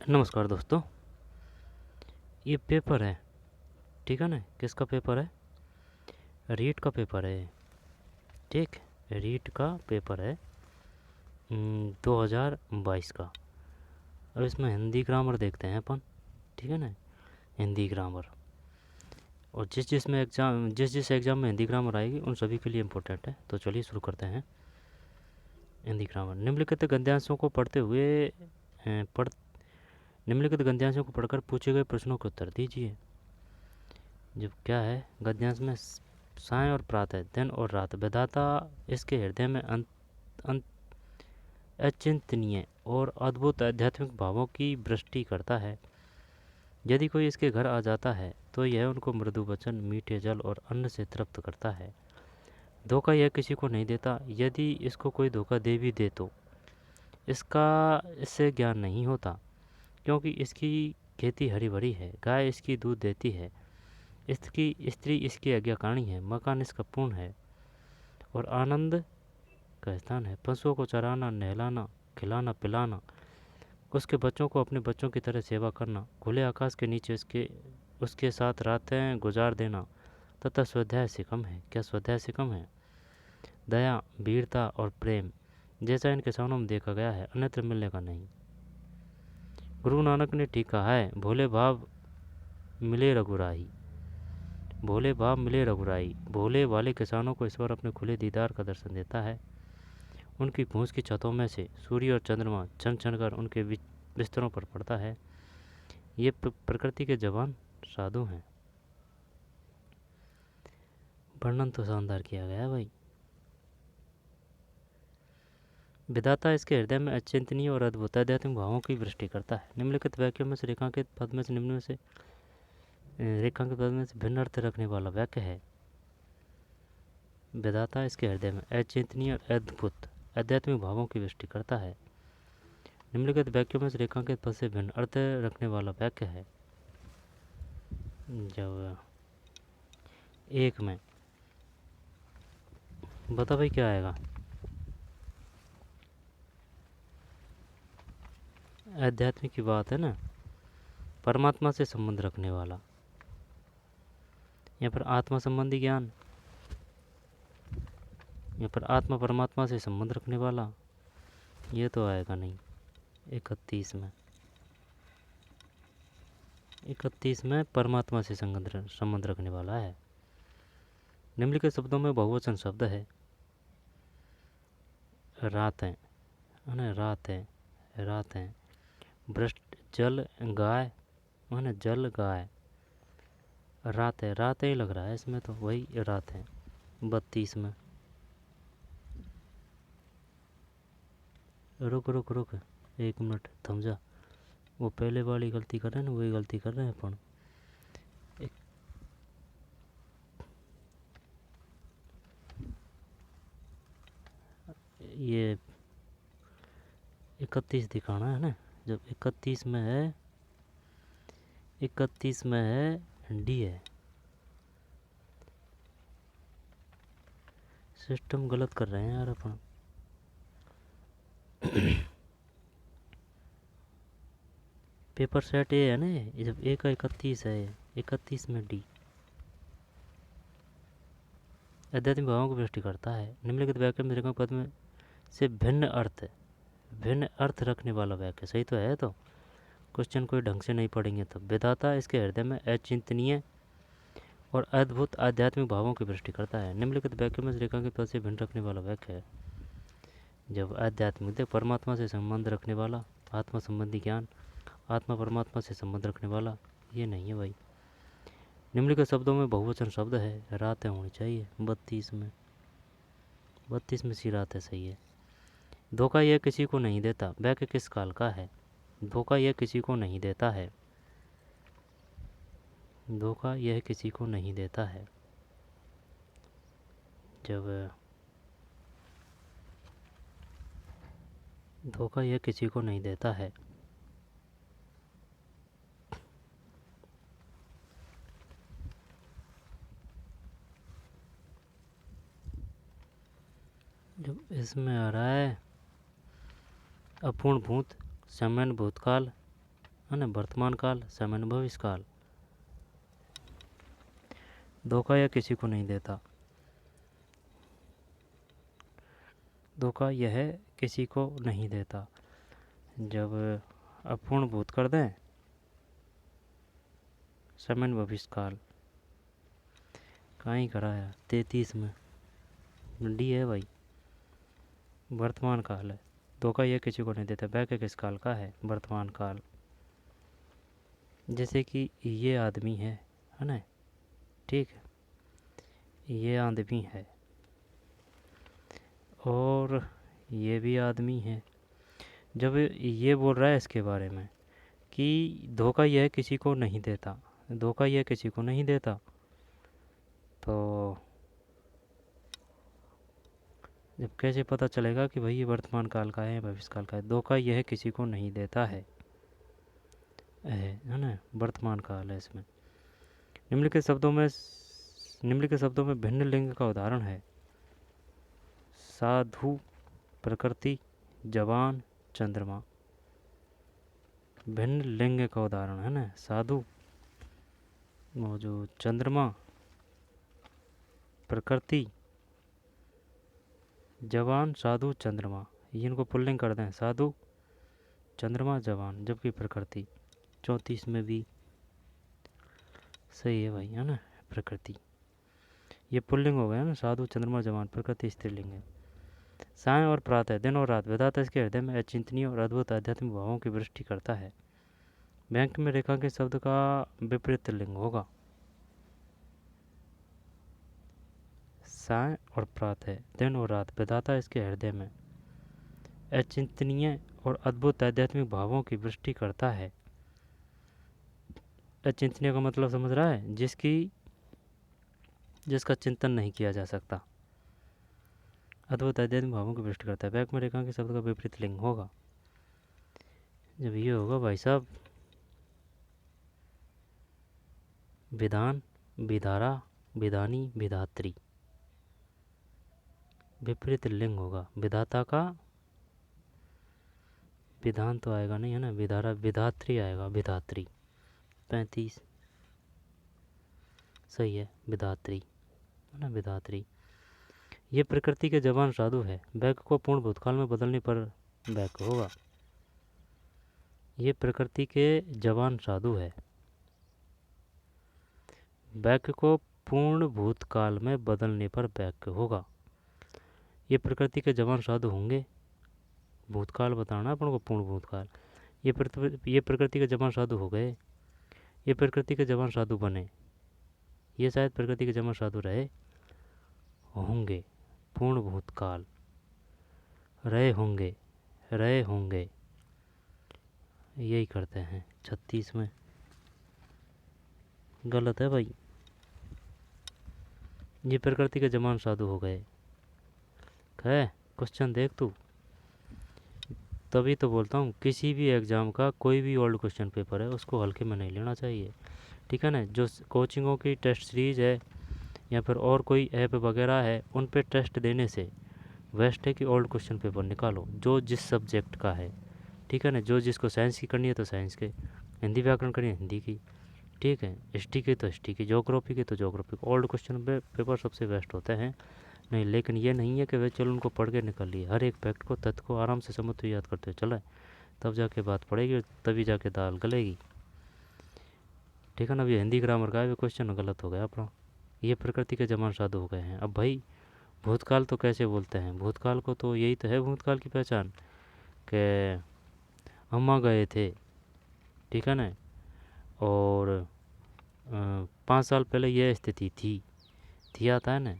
नमस्कार दोस्तों। ये पेपर है, ठीक है ना? किसका पेपर है? रीट का पेपर है। ठीक, रीट का पेपर है 2022 का। अब इसमें हिंदी ग्रामर देखते हैं अपन, ठीक है ना? हिंदी ग्रामर, और जिस एग्ज़ाम में हिंदी ग्रामर आएगी उन सभी के लिए इम्पोर्टेंट है। तो चलिए शुरू करते हैं। हिंदी ग्रामर। निम्नलिखित गद्यांशों को पढ़ते हुए पढ़ निम्नलिखित गद्यांशों को पढ़कर पूछे गए प्रश्नों के उत्तर दीजिए। जब क्या है गद्यांश में, साय और प्रातः, दिन और रात, विधाता इसके हृदय में अंत अचिंतनीय और अद्भुत आध्यात्मिक भावों की वृष्टि करता है। यदि कोई इसके घर आ जाता है तो यह उनको मृदु वचन, मीठे जल और अन्न से तृप्त करता है। धोखा यह किसी को नहीं देता। यदि इसको कोई धोखा दे भी दे तो इससे ज्ञान नहीं होता, क्योंकि इसकी खेती हरी भरी है, गाय इसकी दूध देती है, इसकी स्त्री इसकी आज्ञाकारिणी है, मकान इसका पूर्ण है और आनंद का स्थान है। पशुओं को चराना, नहलाना, खिलाना, पिलाना, उसके बच्चों को अपने बच्चों की तरह सेवा करना, खुले आकाश के नीचे उसके साथ रातें गुजार देना तथा स्वाध्याय से कम है। क्या स्वाध्याय से कम है? दया, वीरता और प्रेम जैसा इन किसानों में देखा गया है, अन्यत्र मिलने का नहीं। गुरु नानक ने ठीक कहा है, भोले भाव मिले रघुराही, भोले भाव मिले रघुराई। भोले वाले किसानों को ईश्वर अपने खुले दीदार का दर्शन देता है। उनकी गूंज की छतों में से सूर्य और चंद्रमा छन छन कर उनके बिस्तरों पर पड़ता है। ये प्रकृति के जवान साधु हैं। वर्णन तो शानदार किया गया है भाई। विधाता इसके हृदय में अचिंतनीय और अद्भुत आध्यात्मिक भावों की वृष्टि करता है। निम्नलिखित वाक्यों में से रेखांकित पद में से भिन्न अर्थ रखने वाला वाक्य है। विधाता इसके हृदय में अचिंतनीय और अद्भुत आध्यात्मिक भावों की वृष्टि करता है। निम्नलिखित वाक्यों में से रेखांकित पद से भिन्न अर्थ रखने वाला वाक्य है। जब एक में बता भाई क्या आएगा? आध्यात्मिक की बात है ना, परमात्मा से संबंध रखने वाला। यहाँ पर आत्मा संबंधी ज्ञान, यहाँ पर आत्मा परमात्मा से संबंध रखने वाला, ये तो आएगा नहीं। 31 में परमात्मा से संबंध रखने वाला है। निम्नलिखित शब्दों में बहुवचन शब्द है। रात है ना, रात है, रात है। भ्रष्ट जल गाय माने जल गाय, रात है, रात ही लग रहा है इसमें, तो वही रात है। 32 में, रुक रुक रुक 1 मिनट थम जा। वो पहले वाली गलती कर रहे हैं ना, वही गलती कर रहे हैं अपन। ये 31 दिखाना है ना, जब 31 में है, 31 में है डी है। सिस्टम गलत कर रहे हैं यार अपन। पेपर सेट ए है ना, ये जब ए का 31 है, 31 में डी आध्यात्मिक भावों की वृष्टि करता है। निम्नलिखित वाक्य में रेखा पद में से भिन्न अर्थ रखने वाला वाक्य सही तो है। तो क्वेश्चन कोई ढंग से नहीं पढ़ेंगे तो। विधाता इसके हृदय में अचिंतनीय और अद्भुत आध्यात्मिक भावों की वृष्टि करता है। निम्नलिखित वाक्य में रेखांकित पद से भिन्न रखने वाला वाक्य है। जब आध्यात्मिक परमात्मा से संबंध रखने वाला, आत्मा संबंधी ज्ञान, आत्मा परमात्मा से संबंध रखने वाला, ये नहीं है भाई। निम्नलिखित शब्दों में बहुवचन शब्द है, रातें होनी चाहिए। 32 में सी रात है, सही है। धोखा यह किसी को नहीं देता, वाक्य किस काल का है? धोखा यह किसी को नहीं देता है, धोखा यह किसी को नहीं देता है। जब धोखा यह किसी को नहीं देता है, जब इसमें आ रहा है अपूर्ण भूत, सामान्य भूतकाल, है ना, वर्तमान काल, सामान्य भविष्य काल। धोखा यह किसी को नहीं देता, धोखा यह किसी को नहीं देता। जब अपूर्ण भूत कर दें, सामान्य भविष्य काल। कहीं करा है 33 में डी है भाई, वर्तमान काल है। धोखा यह किसी को नहीं देता, वाक्य किस काल का है, वर्तमान काल। जैसे कि ये आदमी है ना, ठीक है, ये आदमी है और ये भी आदमी है। जब ये बोल रहा है इसके बारे में कि धोखा यह किसी को नहीं देता, धोखा यह किसी को नहीं देता, तो जब कैसे पता चलेगा कि भाई ये वर्तमान काल का है या भविष्य काल का है। धोखा यह किसी को नहीं देता है ना, वर्तमान काल है इसमें। निम्नलिखित शब्दों में भिन्न लिंग का उदाहरण है। साधु, प्रकृति, जवान, चंद्रमा। भिन्न लिंग का उदाहरण है ना, साधु, वो जो चंद्रमा, प्रकृति, जवान, साधु, चंद्रमा। ये इनको पुल्लिंग कर दें, साधु, चंद्रमा, जवान, जबकि प्रकृति। 34 में भी सही है भाई, है ना, प्रकृति। ये पुल्लिंग हो गया ना, साधु, चंद्रमा, जवान, प्रकृति स्त्रीलिंग है। साय और प्रातः, दिन और रात, विधाता इसके हृदय में अचिंतनीय और अद्भुत आध्यात्मिक भावों की वृष्टि करता है। बैंक में रेखांकित शब्द का विपरीत लिंग होगा। साय और प्रातः, दिन और रात, विधाता इसके हृदय में अचिंतनीय और अद्भुत आध्यात्मिक भावों की वृष्टि करता है। अचिंतनीय का मतलब समझ रहा है, जिसका चिंतन नहीं किया जा सकता। अद्भुत आध्यात्मिक भावों की वृष्टि करता है। बैंक में रेखांकित शब्द का विपरीत लिंग होगा। जब ये होगा भाई साहब, विधान, विधारा, विधानी, विधात्री। विपरीत लिंग होगा। विधाता का विधान तो आएगा नहीं, है ना, विधारा, विधात्री आएगा, विधात्री। 35 सही है, विधात्री, है ना, विधात्री। ये प्रकृति के जवान साधु है। वाक्य को पूर्ण भूतकाल में बदलने पर वाक्य होगा। ये प्रकृति के जवान साधु है। वाक्य को पूर्ण भूतकाल में बदलने पर वाक्य होगा। ये प्रकृति के जवान साधु होंगे, भूतकाल बताना अपन को, पूर्ण भूतकाल। ये प्रकृति के जवान साधु हो गए, ये प्रकृति के जवान साधु बने, ये शायद प्रकृति के जवान साधु रहे होंगे, पूर्ण भूतकाल, रहे होंगे, यही करते हैं। 36 में गलत है भाई। ये प्रकृति के जवान साधु हो गए, कहे क्वेश्चन देख तू। तभी तो बोलता हूँ, किसी भी एग्ज़ाम का कोई भी ओल्ड क्वेश्चन पेपर है उसको हल्के में नहीं लेना चाहिए, ठीक है ना। जो कोचिंगों की टेस्ट सीरीज है या फिर और कोई ऐप वगैरह है, उन पे टेस्ट देने से बेस्ट है कि ओल्ड क्वेश्चन पेपर निकालो, जो जिस सब्जेक्ट का है, ठीक है ना। जो जिसको साइंस की करनी है तो साइंस के, हिंदी व्याकरण करनी है हिंदी की, ठीक है, हिस्ट्री की तो हिस्ट्री की, ज्योग्राफी की तो ज्योग्राफी की। ओल्ड क्वेश्चन पेपर सबसे बेस्ट होते हैं। नहीं, लेकिन ये नहीं है कि वे चलो उनको पढ़ के निकल लिए। हर एक फैक्ट को, तथ्य को आराम से समझते हुए याद करते हुए चला, तब जाके बात पड़ेगी, तभी जाके दाल गलेगी, ठीक है ना। अभी हिंदी ग्रामर का भी क्वेश्चन गलत हो गया अपना। ये प्रकृति के जवान साधु हो गए हैं। अब भाई भूतकाल तो कैसे बोलते हैं, भूतकाल को तो यही तो है भूतकाल की पहचान, कि हम गए थे, ठीक है ना, और 5 साल पहले यह स्थिति थी आता है ना,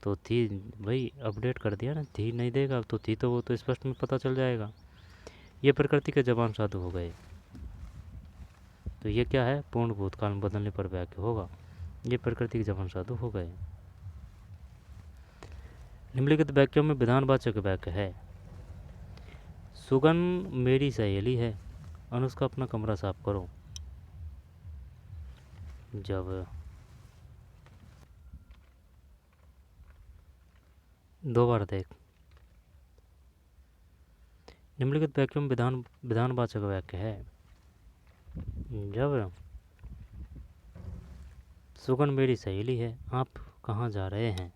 तो थी भाई अपडेट कर दिया ना, थी नहीं देगा तो थी, तो वो तो स्पष्ट में पता चल जाएगा। ये प्रकृति के जवान साधु हो गए, तो ये क्या है, पूर्ण भूतकाल में बदलने पर वाक्य होगा। ये प्रकृति के जवान साधु हो गए। निम्नलिखित वाक्यों में विधानवाचक वाक्य है। सुगन मेरी सहेली है, अनुष्का अपना कमरा साफ करो। जब दो बार देख। निम्नलिखित वाक्यों में विधानवाचक वाक्य है। जब सुगन मेरी सहेली है, आप कहाँ जा रहे हैं?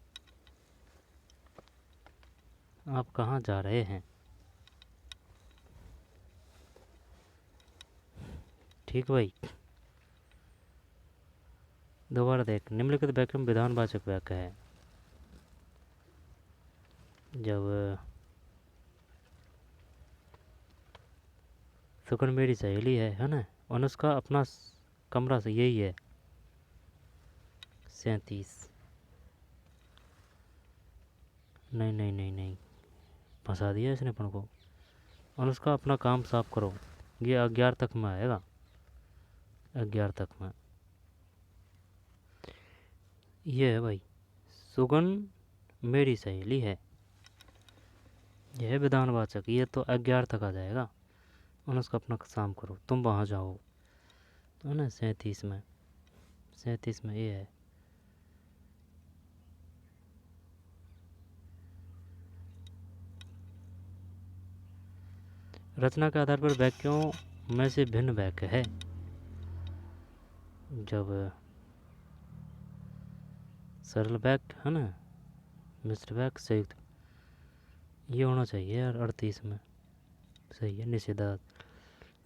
आप कहाँ जा रहे हैं? ठीक भाई। दोबारा देख, निम्नलिखित वाक्य में विधानवाचक वाक्य है। जब सुगन मेरी सहेली है ना, और उसका अपना कमरा से यही है 37। नहीं नहीं नहीं नहीं, फंसा दिया इसने अपन को। और उसका अपना काम साफ करो, ये 11 तक में आएगा, 11 तक में। ये है भाई, सुगन मेरी सहेली है, यह है विधानवाचक, ये तो 11 तक आ जाएगा। और उसका अपना काम करो, तुम वहाँ जाओ, तो ना 37 में, 37 में ये है। रचना के आधार पर वाक्यों में से भिन्न वाक्य है। जब सरल वाक्य है ना, मिश्र वाक्य, संयुक्त, ये होना चाहिए यार 38 में। सही है, निषेधार्थ।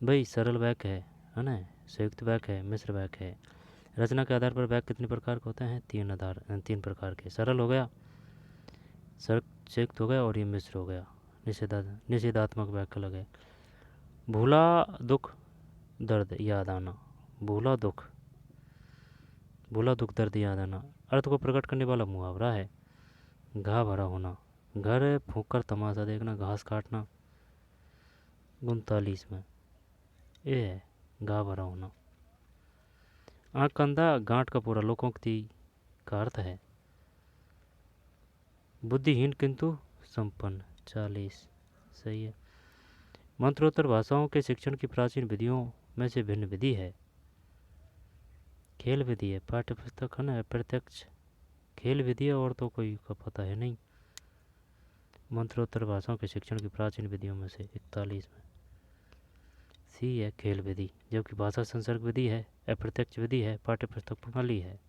भाई सरल वाक्य है ना, संयुक्त वाक्य है, मिश्र वाक्य है। रचना के आधार पर वाक्य कितने प्रकार के होते हैं? 3 प्रकार के। सरल हो गया, संयुक्त हो गया, और ये मिश्र हो गया। निषेधात्मक वाक्य लगे। भूला दुख दर्द याद आना, भूला दुख दर्द याद आना अर्थ को प्रकट करने वाला मुहावरा है। घा भरा होना, घर फूंक कर तमाशा देखना, घास काटना। 39 में ये है घा भरा होना। आँख का अंधा गांठ का पूरा लोकोक्ति का अर्थ है। बुद्धिहीन किंतु संपन्न। 40 सही है। मंत्रोत्तर भाषाओं के शिक्षण की प्राचीन विधियों में से भिन्न विधि है। खेल विधि है, पाठ्य पुस्तक है ना, अप्रत्यक्ष खेल विधि है, और तो कोई का पता है नहीं। मंत्रोत्तर भाषाओं के शिक्षण की प्राचीन विधियों में से 41 में सी है खेल विधि, जबकि भाषा संसर्ग विधि है, अप्रत्यक्ष विधि है, पाठ्य पुस्तक प्रणाली है।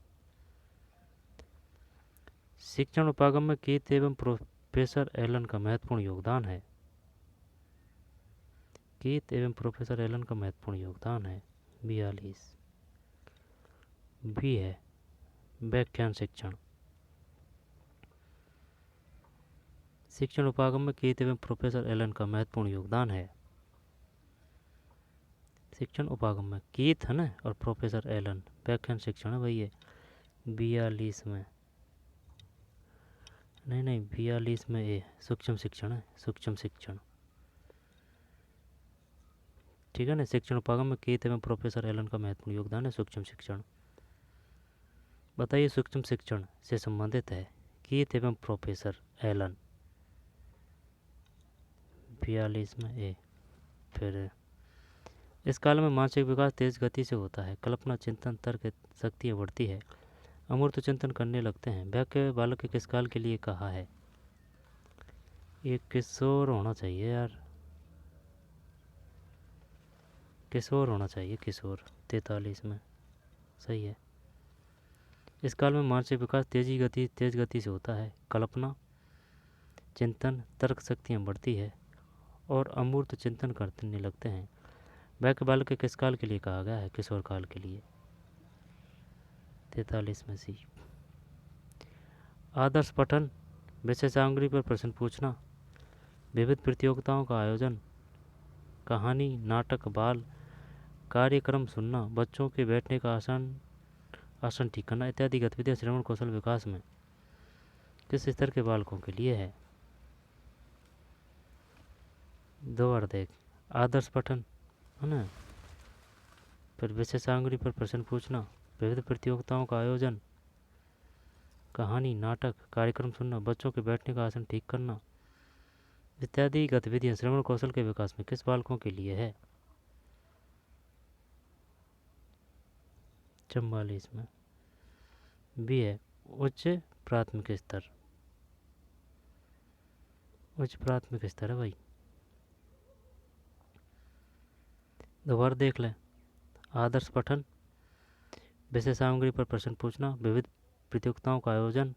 शिक्षण उपागम में कीथ एवं प्रोफेसर एलन का महत्वपूर्ण योगदान है। कीथ एवं प्रोफेसर एलन का महत्वपूर्ण योगदान है। 42 भी है व्याख्यान शिक्षण। शिक्षण उपागम में कीथ एवं प्रोफेसर एलन का महत्वपूर्ण योगदान है। शिक्षण उपागम में कीथ है ना, और प्रोफेसर एलन, व्याख्यान शिक्षण है भाई ये। 42 में नहीं 42 में ये सूक्ष्म शिक्षण है, सूक्ष्म शिक्षण। ठीक है ना, शिक्षण उपागम में कीथ एवं प्रोफेसर एलन का महत्वपूर्ण योगदान है, सूक्ष्म शिक्षण। बताइए सूक्ष्म शिक्षण से संबंधित है कीथ एवं प्रोफेसर एलन। 42 में ए। फिर इस काल में मानसिक विकास तेज गति से होता है, कल्पना चिंतन तर्क शक्तियाँ बढ़ती है, अमूर्त चिंतन करने लगते हैं। वाक्य बालक के किस काल के लिए कहा है? ये किशोर होना चाहिए यार, किशोर होना चाहिए, किशोर। 43 में सही है। इस काल में मानसिक विकास तेज गति से होता है, कल्पना चिंतन तर्क शक्तियाँ बढ़ती है, और अमूर्त चिंतन करने लगते हैं। वाक्य बालक के किस काल के लिए कहा गया है? किशोर काल के लिए। 43 में सी। आदर्श पठन, विषय सामग्री पर प्रश्न पूछना, विविध प्रतियोगिताओं का आयोजन, कहानी नाटक बाल कार्यक्रम सुनना, बच्चों के बैठने का आसन ठीक करना इत्यादि गतिविधियाँ श्रवण कौशल विकास में किस स्तर के बालकों के लिए है? दो बार देख, आदर्श पठन है ना, फिर विषय सामग्री पर प्रश्न पूछना, विविध प्रतियोगिताओं का आयोजन, कहानी नाटक कार्यक्रम सुनना, बच्चों के बैठने का आसन ठीक करना इत्यादि गतिविधियाँ श्रवण कौशल के विकास में किस बालकों के लिए है? 44 में बी है उच्च प्राथमिक स्तर। उच्च प्राथमिक स्तर है भाई। दोबारा देख लें, आदर्श पठन, विषय सामग्री पर प्रश्न पूछना, विविध प्रतियोगिताओं का आयोजन।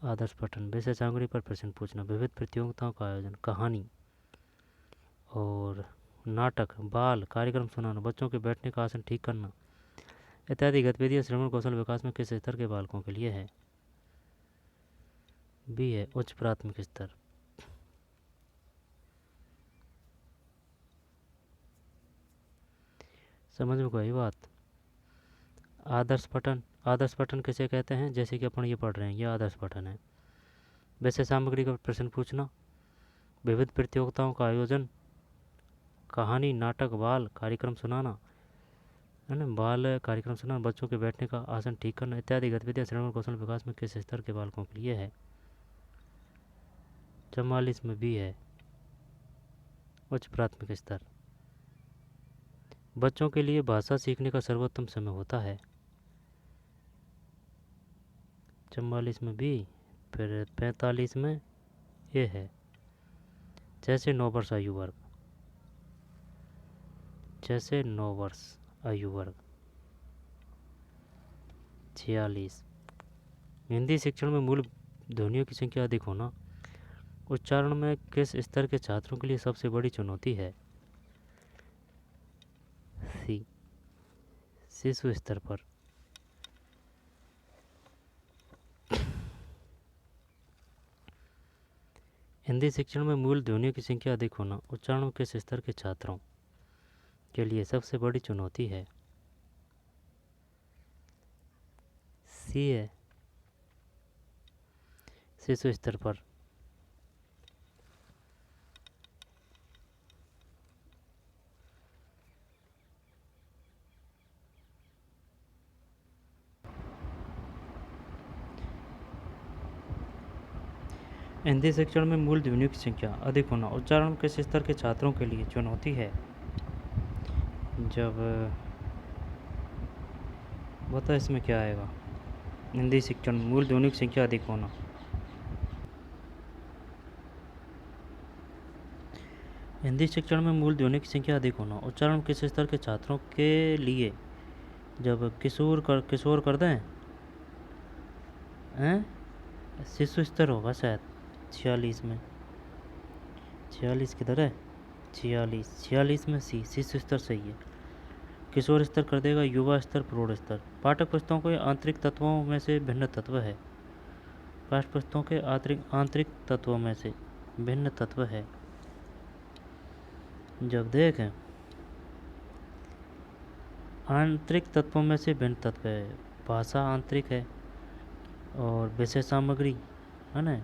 आदर्श पठन, विषय सामग्री पर प्रश्न पूछना, विविध प्रतियोगिताओं का आयोजन। कहानी और नाटक, बाल कार्यक्रम सुनाना, बच्चों के बैठने का आसन ठीक करना इत्यादि गतिविधियाँ श्रवण कौशल विकास में किस स्तर के बालकों के लिए है? बी है उच्च प्राथमिक स्तर। समझ में कोई बात? आदर्श पठन, आदर्श पठन किसे कहते हैं? जैसे कि अपन ये पढ़ रहे हैं, ये आदर्श पठन है। विषय सामग्री का प्रश्न पूछना, विविध प्रतियोगिताओं का आयोजन, कहानी नाटक बाल कार्यक्रम सुनाना, है ना, बाल कार्यक्रम सुनाना, बच्चों के बैठने का आसन ठीक करना इत्यादि गतिविधियाँ श्रवण कौशल विकास में किस स्तर के बालकों के लिए है? 44 में भी है उच्च प्राथमिक स्तर। बच्चों के लिए भाषा सीखने का सर्वोत्तम समय होता है। 44 में भी। फिर 45 में ये है जैसे 9 वर्ष आयु वर्ग, जैसे 9 वर्ष आयु वर्ग। 46 हिंदी शिक्षण में मूल ध्वनियों की संख्या अधिक होना उच्चारण में किस स्तर के छात्रों के लिए सबसे बड़ी चुनौती है? सी शिशु स्तर पर। हिंदी शिक्षण में मूल ध्वनियों की संख्या अधिक होना उच्चारण में किस स्तर के छात्रों के लिए सबसे बड़ी चुनौती है? सी है शिशु स्तर पर। हिंदी शिक्षण में मूल ध्वनियों की संख्या अधिक होना उच्चारण किस स्तर के छात्रों के लिए चुनौती है? जब बता इसमें क्या आएगा? हिंदी शिक्षण में मूल ध्वनियों की संख्या अधिक होना। हिंदी शिक्षण में मूल ध्वनियों की संख्या अधिक होना उच्चारण किस स्तर के छात्रों के लिए? जब किशोर कर दें हैं, शिशु स्तर होगा शायद। 46 में, 46 किधर है? 46 में सी शिशु स्तर सही है। किशोर स्तर कर देगा युवा स्तर प्रौढ़ स्तर। पाठ्य पुस्तकों के आंतरिक तत्वों में से भिन्न तत्व है। पाठ्य पुस्तकों के आंतरिक तत्वों में से भिन्न तत्व है। जब देखें आंतरिक तत्वों में से भिन्न तत्व है, भाषा आंतरिक है और विषय सामग्री है ना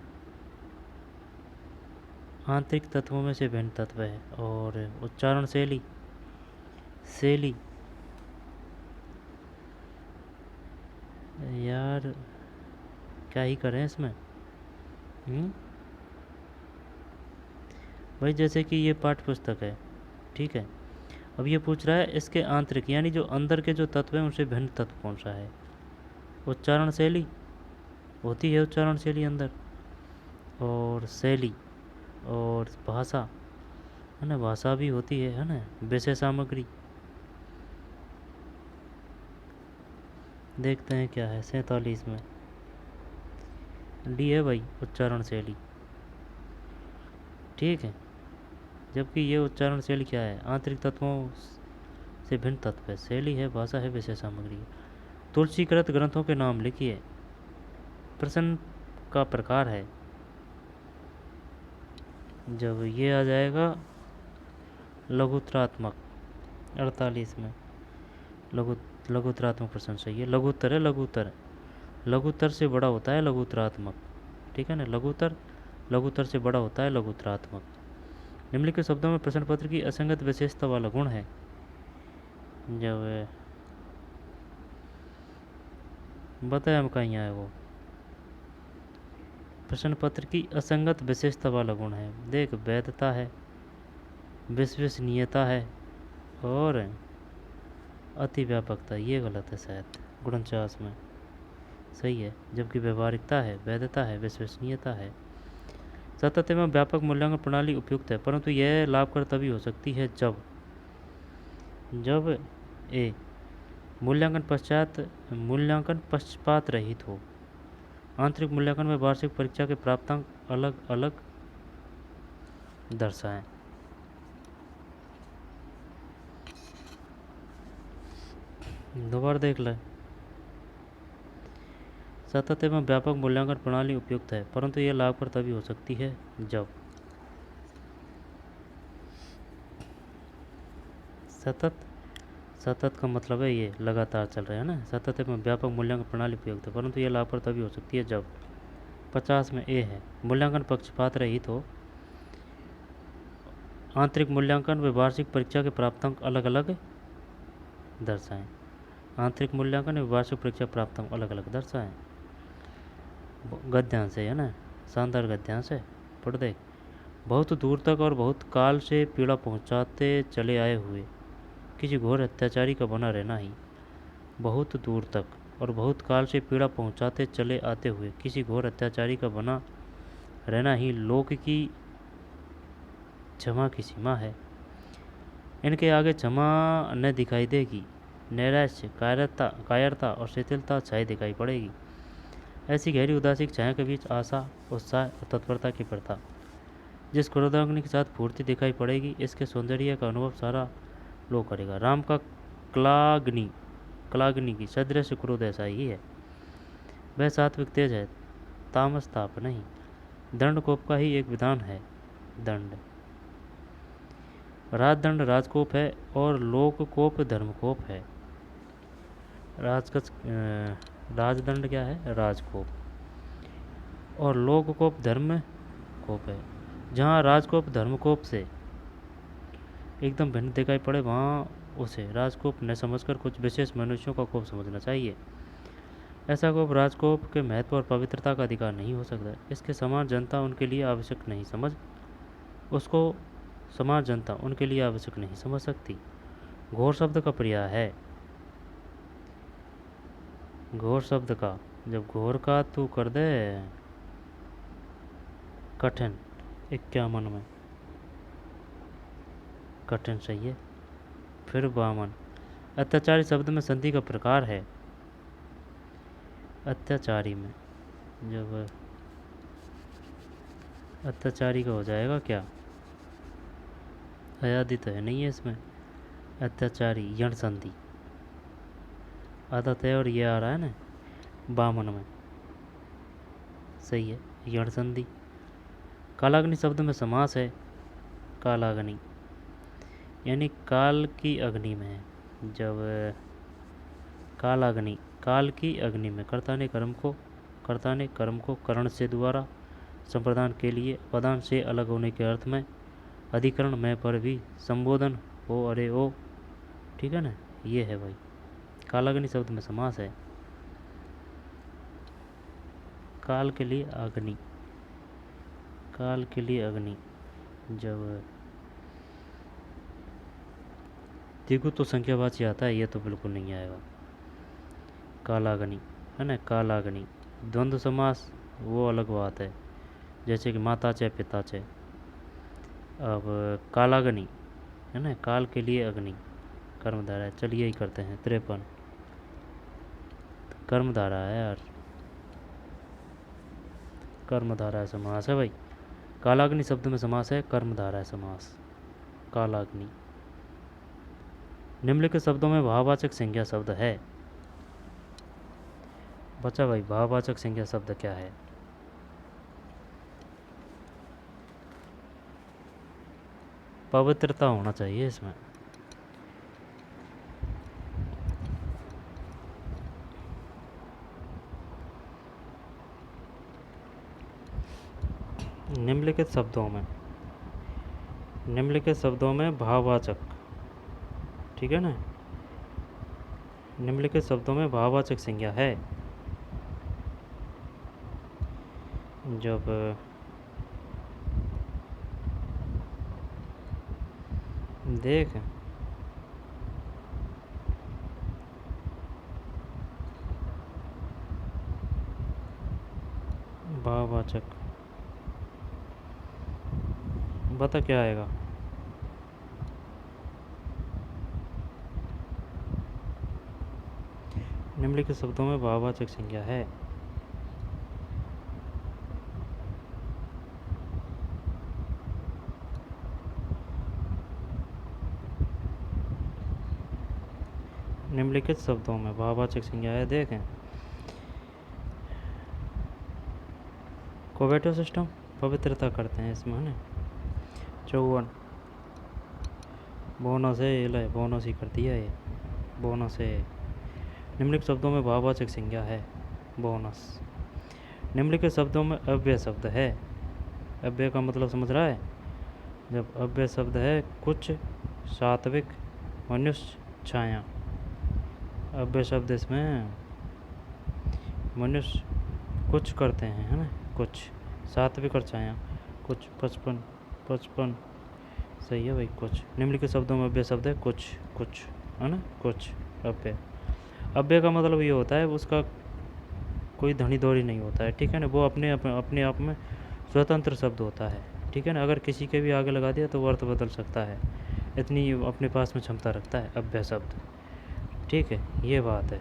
आंतरिक तत्वों में से भिन्न तत्व है और उच्चारण शैली यार क्या ही करें इसमें। भाई जैसे कि ये पाठ्य पुस्तक है, ठीक है, अब ये पूछ रहा है इसके आंतरिक यानी जो अंदर के जो तत्व हैं उनसे भिन्न तत्व कौन सा है? उच्चारण शैली होती है, उच्चारण शैली अंदर, और शैली और भाषा है ना, भाषा भी होती है ना, विषय सामग्री। देखते हैं क्या है 47 में। डी है भाई उच्चारण शैली, ठीक है, जबकि ये उच्चारण शैली क्या है? आंतरिक तत्वों से भिन्न तत्व है, शैली है, भाषा है, विषय सामग्री है। तुलसीकृत ग्रंथों के नाम लिखिए। प्रश्न का प्रकार है, जब ये आ जाएगा लघुत्रात्मक। 48 में लघुत्रात्मक प्रश्न सही है। लघुत्तर है, लघुत्तर से बड़ा होता है लघुत्रात्मक, ठीक है ना, लघुत्तर से बड़ा होता है लघुत्रात्मक। निम्नलिखित शब्दों में प्रश्न पत्र की असंगत विशेषता वाला गुण है। जब बताए हम कहीं आए वो प्रश्न पत्र की असंगत विशेषता वाला गुण है। देख वैधता है, विश्वसनीयता है और अति व्यापकता। ये गलत है शायद 49 में, सही है, जबकि व्यवहारिकता है, वैधता है, विश्वसनीयता है। सतत एवं व्यापक मूल्यांकन प्रणाली उपयुक्त है, परंतु यह लाभकर तभी हो सकती है जब जब ए मूल्यांकन पक्षपात रहित हो। आंतरिक मूल्यांकन में वार्षिक परीक्षा के प्राप्तांक अलग अलग दर्शाएं। दोबारा देख लें। सतत एवं व्यापक मूल्यांकन प्रणाली उपयुक्त है, परंतु यह लाभप्रद तभी हो सकती है जब सतत का मतलब है ये लगातार चल रहा है ना। सतत एवं व्यापक मूल्यांकन प्रणाली उपयुक्त है, परंतु यह लाभप्रद तभी हो सकती है जब 50 में ए है, मूल्यांकन पक्षपात रहित हो। आंतरिक मूल्यांकन व वार्षिक परीक्षा के प्राप्तांक अलग अलग दर्शाएं। आंतरिक मूल्यांकन व वार्षिक परीक्षा प्राप्तांक अलग अलग दर्शाएं। गद्यांश है ना, शानदार गद्यांश है, पढ़ दे। बहुत दूर तक और बहुत काल से पीड़ा पहुंचाते चले आए हुए किसी घोर अत्याचारी का बना रहना ही। बहुत दूर तक और बहुत काल से पीड़ा पहुंचाते चले आते हुए किसी घोर अत्याचारी का बना रहना ही लोक की क्षमा की सीमा है। इनके आगे क्षमा न दिखाई देगी, नैराश्य, कायरता और शिथिलता छाई दिखाई पड़ेगी। ऐसी गहरी उदासी की छाया के बीच आशा, उत्साह और तत्परता की प्रथा जिस क्रोधाग्नि के साथ फूर्ति दिखाई पड़ेगी, इसके सौंदर्य का अनुभव सारा लोग करेगा। राम का कलाग्नि की सदृश क्रोध ऐसा ही है। वह सात्विक तेज है, तामस ताप नहीं। दंड कोप का ही एक विधान है। दंड राजदंड राजकोप है और लोककोप धर्मकोप है। राजदंड क्या है? राजकोप। और लोककोप धर्मकोप है। जहाँ राजकोप धर्मकोप से एकदम भिन्न दिखाई पड़े, वहाँ उसे राजकोप न समझकर कुछ विशेष मनुष्यों का कोप समझना चाहिए। ऐसा कोप राजकोप के महत्व और पवित्रता का अधिकार नहीं हो सकता। इसके समान जनता उनके लिए आवश्यक नहीं समझ उसको समान जनता उनके लिए आवश्यक नहीं समझ सकती। घोर शब्द का पर्याय है। घोर शब्द का जब घोर का तू कर दे कठिन 51 में कठिन सही है। फिर 52 अत्याचारी शब्द में संधि का प्रकार है। अत्याचारी में जब अत्याचारी का हो जाएगा क्या? आयादी तो है नहीं है इसमें। अत्याचारी यण संधि आदत है और ये आ रहा है ना 52 में सही है, यण संधि। कालाग्नि शब्द में समास है। कालाग्नि यानी काल की अग्नि में है। जब कालाग्नि काल की अग्नि में कर्ता ने कर्म को करण से द्वारा संप्रदान के लिए पदान से अलग होने के अर्थ में अधिकरण में पर भी संबोधन हो अरे ओ, ठीक है ना, ये है भाई। कालाग्नि शब्द में समास है। काल के लिए अग्नि, काल के लिए अग्नि जब देखो तो संख्यावाची आता है, ये तो बिल्कुल नहीं आएगा। कालाग्नि है ना, कालाग्नि। द्वंद्व समास वो अलग बात है, जैसे कि माता चे पिता चे। अब कालाग्नि है ना, काल के लिए अग्नि कर्मधारा है। चलिए ही करते हैं 53 कर्मधारा है यार, कर्मधारा समास है भाई। कालाग्नि शब्द में समास है, कर्मधारा समास। कालाग्नि निम्नलिखित शब्दों में भाववाचक संज्ञा शब्द है। बचा भाई, भाववाचक संज्ञा शब्द क्या है? पवित्रता होना चाहिए इसमें। निम्नलिखित शब्दों में भाववाचक, ठीक है ना, निम्नलिखित शब्दों में भाववाचक संज्ञा है। जब देख भाववाचक बता क्या आएगा? निम्नलिखित शब्दों में भाववाचक संज्ञा है। निम्नलिखित शब्दों में भाववाचक संज्ञा है। देखें, कोवेटो सिस्टम पवित्रता करते हैं इसमें, है ना। 54 बोनस है, ये बोनस ही कर दिया, ये बोनस है। निम्नलिखित शब्दों में भाववाचक संज्ञा है बोनस। निम्नलिखित शब्दों में अव्यय शब्द है। अव्यय का मतलब समझ रहा है? जब अव्यय शब्द है कुछ, सात्विक, मनुष्य, छाया। अव्यय शब्द इसमें मनुष्य कुछ करते हैं, है ना, कुछ, सात्विक और छाया, कुछ, 55 सही है भाई, कुछ। निम्नलिखित शब्दों में अव्यय शब्द है कुछ, कुछ, है ना, कुछ अव्यय। अव्यय का मतलब ये होता है उसका कोई धनी दौरी नहीं होता है, ठीक है ना, वो अपने आप में स्वतंत्र शब्द होता है, ठीक है ना। अगर किसी के भी आगे लगा दिया तो वो अर्थ बदल सकता है, इतनी अपने पास में क्षमता रखता है अव्यय शब्द, ठीक है, ये बात है।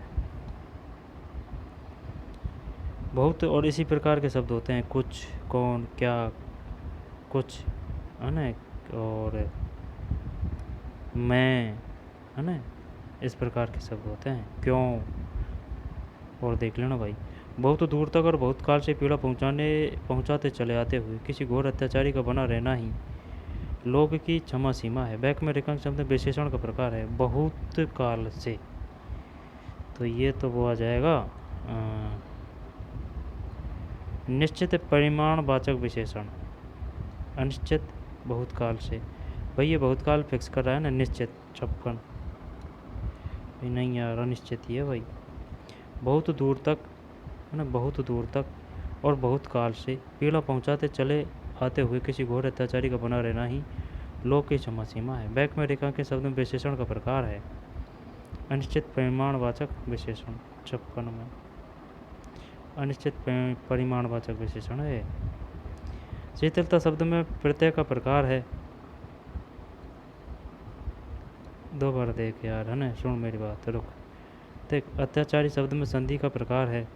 बहुत और इसी प्रकार के शब्द होते हैं, कुछ, कौन, क्या, कुछ, है ना, और मैं, है ना, इस प्रकार के शब्द होते हैं, क्यों। और देख लेना भाई, बहुत दूर तक और बहुत काल से पीड़ा पहुंचाते चले आते हुए किसी घोर अत्याचारी का बना रहना ही लोक की क्षमा सीमा है। बैक में रेखांक शब्द विशेषण का प्रकार है, बहुत काल से। तो ये तो वो आ जाएगा निश्चित परिमाणवाचक विशेषण। अनिश्चित बहुत काल से, भाई ये बहुत काल फिक्स कर रहा है ना, निश्चित 56 नहीं यार, अनिश्चित ही है भाई। बहुत दूर तक, है ना, बहुत दूर तक और बहुत काल से पीड़ा पहुंचाते चले आते हुए किसी घोर अत्याचारी का बना रहना ही लोक की क्षमा सीमा है। बैक में रेखांकित शब्द में विशेषण का प्रकार है अनिश्चित परिमाणवाचक विशेषण। 56 में अनिश्चित परिमाणवाचक विशेषण है। शीतलता शब्द में प्रत्यय का प्रकार है, दो बार देख यार, है ना, सुन मेरी बात, रुक देख। अत्याचारी शब्द में संधि का प्रकार है।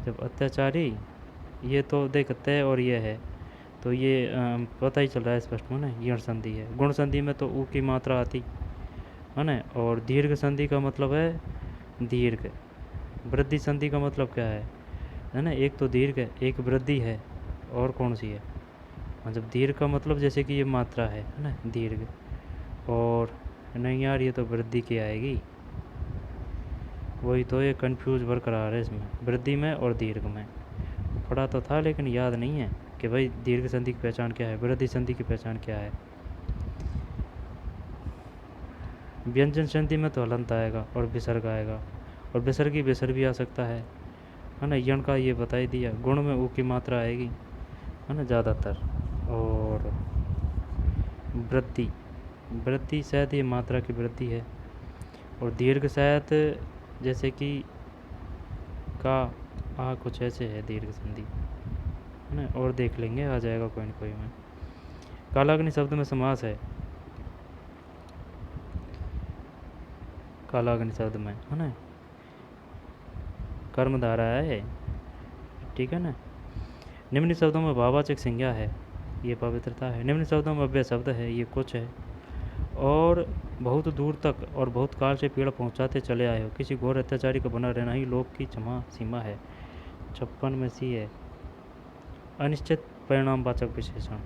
जब अत्याचारी, ये तो देख तय और ये है, तो ये पता ही चल रहा है स्पष्ट में ना, यण संधि है। गुण संधि में तो ऊ की मात्रा आती, है ना। और दीर्घ संधि का मतलब है दीर्घ। वृद्धि संधि का मतलब क्या है ना, एक तो दीर्घ है, एक वृद्धि है, और कौन सी है, मतलब दीर्घ का मतलब जैसे कि ये मात्रा है ना, दीर्घ, और नहीं यार ये तो वृद्धि की आएगी, वही तो, ये कंफ्यूज बरकरार है इसमें, वृद्धि में और दीर्घ में। पढ़ा तो था लेकिन याद नहीं है कि भाई दीर्घ संधि की पहचान क्या है, वृद्धि संधि की पहचान क्या है। व्यंजन संधि में तो हलंत आएगा और विसर्ग आएगा, और विसर्गी विसर्ग भी आ सकता है ना। यण का ये बता ही दिया। गुण में ऊ की मात्रा आएगी, है ना, ज़्यादातर। और वृद्धि, वृद्धि शायद ये मात्रा की वृद्धि है, और दीर्घ शायद जैसे कि का कुछ ऐसे है दीर्घ संधि, है ना, और देख लेंगे, आ जाएगा कोई ना कोई में। कालाग्नि शब्द में समास है, कालाग्नि शब्द में, है ना, कर्मधारा है, ठीक है ना। निम्न शब्दों में भाववाचक संज्ञा है, ये पवित्रता है। निम्न शब्दों में अव्यय शब्द है, ये कुछ है। और बहुत दूर तक और बहुत काल से पीड़ा पहुंचाते चले आए हो किसी घोर अत्याचारी का बना रहना ही लोक की क्षमा सीमा है। 56 में सी है अनिश्चित परिणामवाचक विशेषण।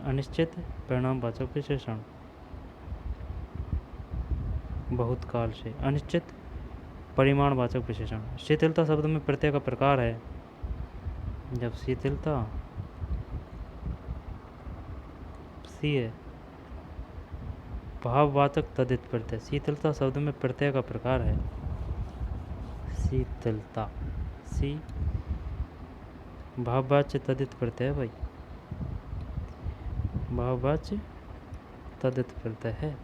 अनिश्चित परिणामवाचक विशेषण बहुत काल से। अनिश्चित परिमाणवाचक विशेषण। शिथिलता शब्द में प्रत्यय का प्रकार है। जब शिथिलता सी है भाववाचक तदित प्रत्यय। शीतलता शब्द में प्रत्यय का प्रकार है शीतलता, सी भाववाच्य तदित प्रत्यय भाई, भाववाच्य तदित प्रत्यय है।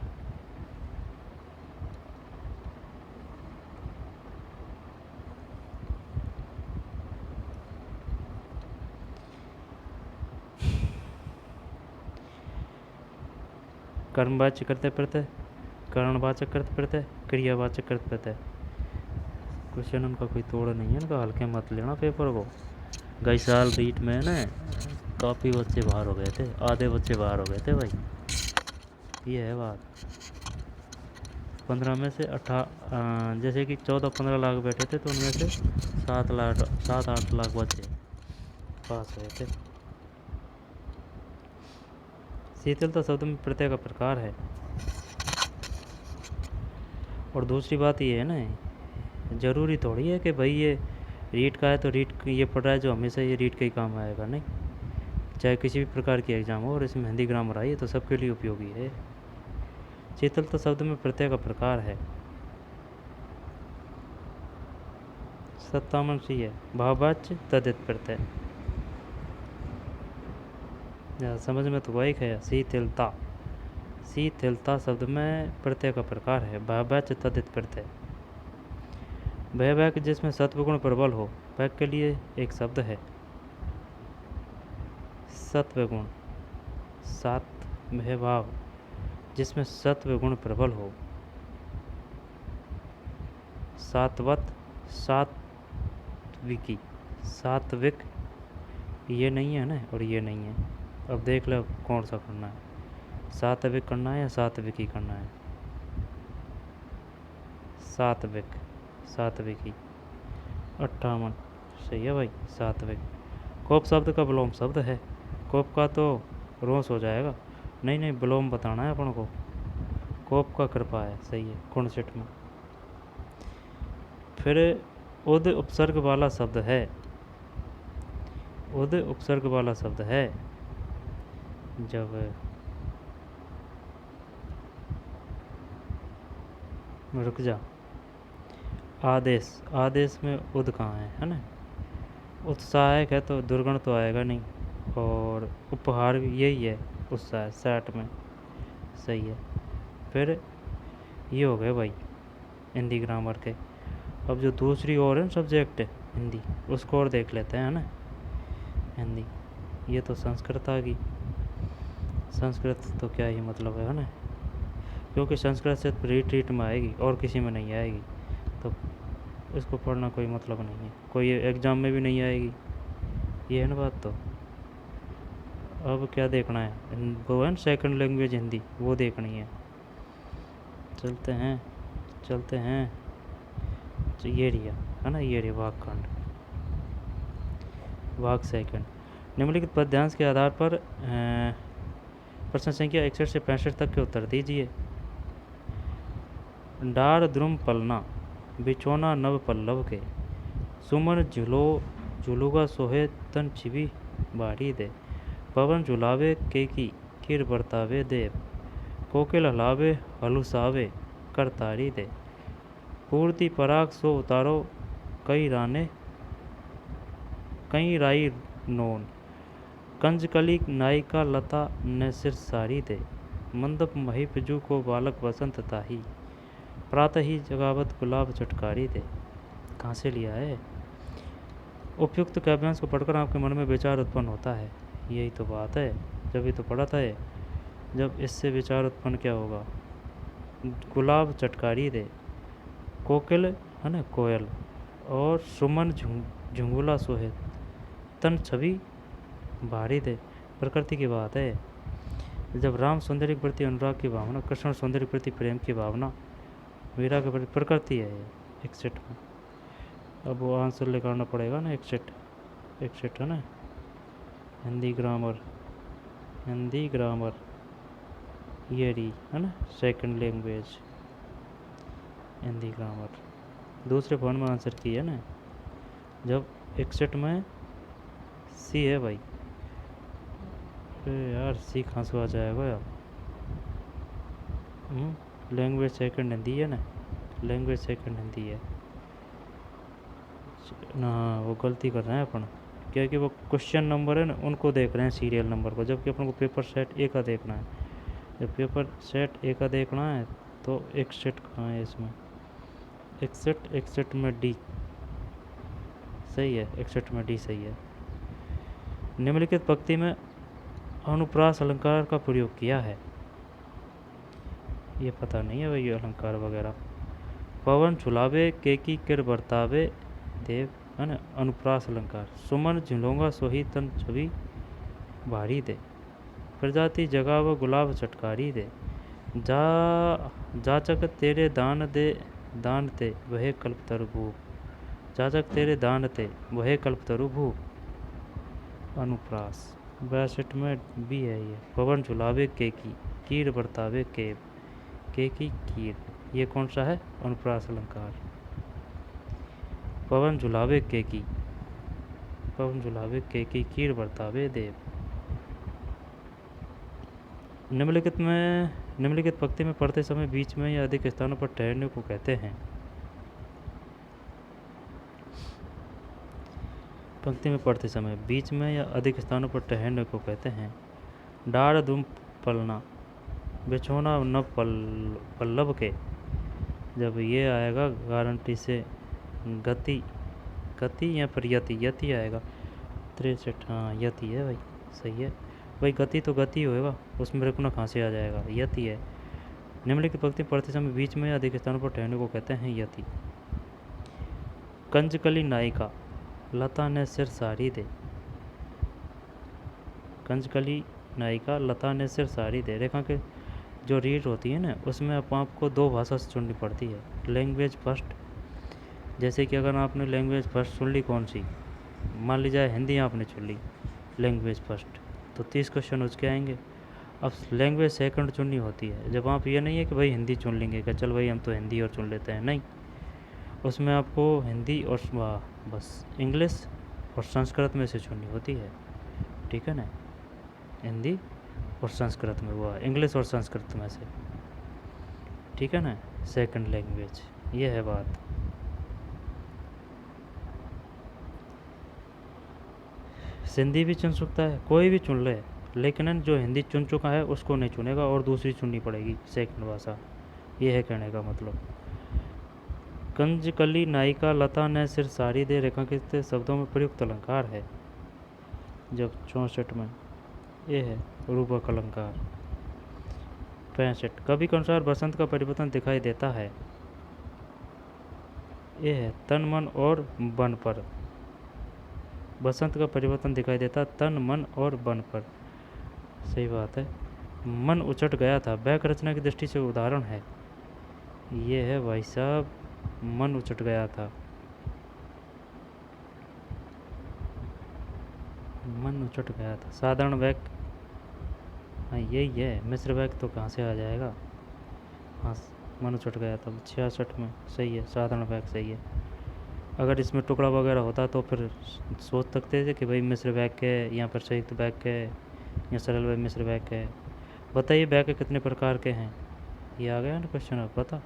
कर्मवाच्य करते प्रत्यय, करणवाचक करते प्रत्यय, क्रियावाचक करते प्रत्यय। क्वेश्चन उनका कोई तोड़ नहीं है, इनका हल्के मत लेना पेपर को। गई साल रीट में ना काफ़ी बच्चे बाहर हो गए थे, आधे बच्चे बाहर हो गए थे भाई, ये है बात। 15 में से जैसे कि 14-15 लाख बैठे थे, तो उनमें से 7-8 लाख बच्चे पास हुए थे। शीतलता शब्द में प्रत्यय का प्रकार है। और दूसरी बात ये है ना, ज़रूरी थोड़ी है कि भाई ये रीट का है तो रीट ये पढ़ रहा है जो हमेशा ये रीट का ही काम आएगा, नहीं। चाहे किसी भी प्रकार की एग्ज़ाम हो और इसमें हिंदी ग्रामर आई तो सबके लिए उपयोगी है। शीतलता शब्द में प्रत्यय का प्रकार है। 57 सी है भाववाच्य तदित प्रत्यय, समझ में तो वही है। शीतलता, शीतलता शब्द में प्रत्यय का प्रकार है, भाववाच्य तदित प्रत्यय। वह वाक्य जिसमें सत्वगुण प्रबल हो, वाक्य के लिए एक शब्द है सत्वगुण। वह भाव जिसमें सत्वगुण प्रबल हो, सात्वत, सात्विकी, सात्विक, ये नहीं है ना और ये नहीं है। अब देख लो कौन सा करना है, सात्विक करना है या सात्विकी करना है। सात्विक, सात्विकी। 58 सही है भाई, सात्विक। कोप शब्द का विलोम शब्द है। कोप का तो रोस हो जाएगा, नहीं नहीं विलोम बताना है अपन को। कोप का कृपा है, सही है, कुणसिट में। फिर उद उपसर्ग वाला शब्द है, उद उपसर्ग वाला शब्द है जब रुक जा, आदेश, आदेश में उद कहाँ है ना। उत्साहक है तो दुर्गुण तो आएगा नहीं, और उपहार भी यही है उत्साह, 60 में सही है। फिर ये हो गए भाई हिंदी ग्रामर के। अब जो दूसरी और है सब्जेक्ट हिंदी, उसको और देख लेते हैं ना। हिंदी, ये तो संस्कृत आ गई। संस्कृत तो क्या ही मतलब है ना, क्योंकि संस्कृत से रीट में आएगी और किसी में नहीं आएगी, तो इसको पढ़ना कोई मतलब नहीं है, कोई एग्ज़ाम में भी नहीं आएगी, ये है ना बात। तो अब क्या देखना है, वो है सेकंड लैंग्वेज हिंदी, वो देखनी है। चलते हैं चलते हैं, तो ये रिया है ना, ये रिया वाक्यखंड, वाक सेकंड। निम्नलिखित पद्यांश के आधार पर प्रश्न संख्या 61 से 65 तक के उत्तर दीजिए। डार द्रुम पलना, बिछोना नव पल्लव के, सुमन झुलुगा सोहे तन छिबी बाड़ी दे, पवन झुलावे के की किर बरतावे देव, कोकिल हलावे हलुसावे कर तारी दे, पूर्ति पराग सो उतारो कई राई नोन, कंजकली नायिका लता न सिर सारी दे, मंदप महिपजू को बालक वसंत ताही, प्रातः ही जगावत गुलाब चटकारी दे। कहाँ से लिया है? उपयुक्त काव्यांश को पढ़कर आपके मन में विचार उत्पन्न होता है, यही तो बात है, जब ही तो पढ़ा था ये। जब इससे विचार उत्पन्न क्या होगा, गुलाब चटकारी दे, कोकिल है ना कोयल, और सुमन झुंगुला सोहे, तन छवि भारी दे, प्रकृति की बात है। जब राम सौंदर्य के प्रति अनुराग की भावना, कृष्ण सौंदर्य के प्रति प्रेम की भावना, मीरा के प्रति प्रकृति है ये 61 में। अब वो आंसर निकालना पड़ेगा ना, 61 है ना। हिंदी ग्रामर, हिंदी ग्रामर ये रही है ना, सेकंड लैंग्वेज हिंदी ग्रामर। दूसरे फोन में आंसर की है ना, जब 61 में सी है भाई। अरे यार सी कहाँ से आ जाएगा यार। लैंग्वेज सेकंड हिंदी है ना, लैंग्वेज सेकंड हिंदी है ना। वो गलती कर रहे हैं अपन, क्योंकि वो क्वेश्चन नंबर है ना उनको देख रहे हैं सीरियल नंबर को, जबकि अपन को पेपर सेट ए का देखना है। जब पेपर सेट ए का देखना है तो 61 कहाँ है इसमें, 61 में डी सही है, 61 में डी सही है। निम्नलिखित पंक्ति में अनुप्रास अलंकार का प्रयोग किया है, ये पता नहीं है भाई अलंकार वगैरह। पवन झुलावे केकी किर बरतावे देव है ना अनुप्रास अलंकार। सुमन झुलोंगा सोही तन छवि भारी दे। प्रजाति जगाव गुलाब चटकारी दे। जा जाचक तेरे दान दे दान ते वह कल्प तरु भूप। जाचक तेरे दान ते वह कल्प तरु भूप। अनुप्रास 62 में भी है ये। पवन झुलावे केकी कीर बरतावे केब। केकी कीर ये कौन सा है? अनुप्रास अलंकार। पवन झुलावे केकी पवन झुलावे केकी कीर बरतावे देव। निम्नलिखित पंक्ति में पढ़ते समय बीच में या अधिक स्थानों पर ठहरने को कहते हैं। पंक्ति में पढ़ते समय बीच में या अधिक स्थानों पर ठहरने को कहते हैं। डाढ़ दुम पलना बिछोना न पल्लव के। जब ये आएगा गारंटी से गति गति या फिर यति यति आएगा। 63 हाँ यति है भाई, सही है भाई। गति तो गति होएगा, उसमें रुकना कहाँ से आ जाएगा, यति है। निम्नलिखित पंक्ति पढ़ते समय बीच में अधिक स्थानों पर ठहरने को कहते हैं यति। कंजकली नायिका लता ने सिर सारी दे। कंजकली नायिका लता ने सिर सारी दे। रेखा के जो रीड होती है ना, उसमें आपको दो भाषा से चुननी पड़ती है। लैंग्वेज फर्स्ट, जैसे कि अगर आपने लैंग्वेज फर्स्ट चुन ली कौन सी, मान ली जाए हिंदी आपने चुन ली लैंग्वेज फर्स्ट, तो 30 क्वेश्चन उसके आएंगे। अब लैंग्वेज सेकंड चुननी होती है, जब आप ये नहीं है कि भाई हिंदी चुन लेंगे कि चल भाई हम तो हिंदी और चुन लेते हैं, नहीं, उसमें आपको हिंदी और बस इंग्लिश और संस्कृत में से चुननी होती है, ठीक है ना। हिंदी और संस्कृत में हुआ, इंग्लिश और संस्कृत में से, ठीक है ना, सेकंड लैंग्वेज, ये है बात। सिंधी भी चुन सकता है, कोई भी चुन ले, लेकिन जो हिंदी चुन चुका है उसको नहीं चुनेगा और दूसरी चुननी पड़ेगी सेकंड भाषा, ये है कहने का मतलब। कंजकली नायिका लता ने सिर सारी दे रेखांकित शब्दों में प्रयुक्त अलंकार है। जब 64 में ये है रूपक अलंकार। 65 कवि के अनुसार बसंत का परिवर्तन दिखाई देता है। ये है तन मन और बन पर। बसंत का परिवर्तन दिखाई देता तन मन और बन पर, सही बात है। मन उचट गया था बैक रचना की दृष्टि से उदाहरण है। ये है भाई साहब मन उचट गया था, मन उचट गया था। साधारण वाक्य हाँ यही है, मिश्र वाक्य तो कहाँ से आ जाएगा। हाँ मन उचट गया था 66 में, सही है, साधारण वाक्य सही है। अगर इसमें टुकड़ा वगैरह होता तो फिर सोच सकते थे कि भाई मिश्र वाक्य है या फिर संयुक्त वाक्य है या सरल मिश्र वाक्य है। बताइए वाक्य कितने प्रकार के हैं, ये आ गया ना क्वेश्चन। अब बता,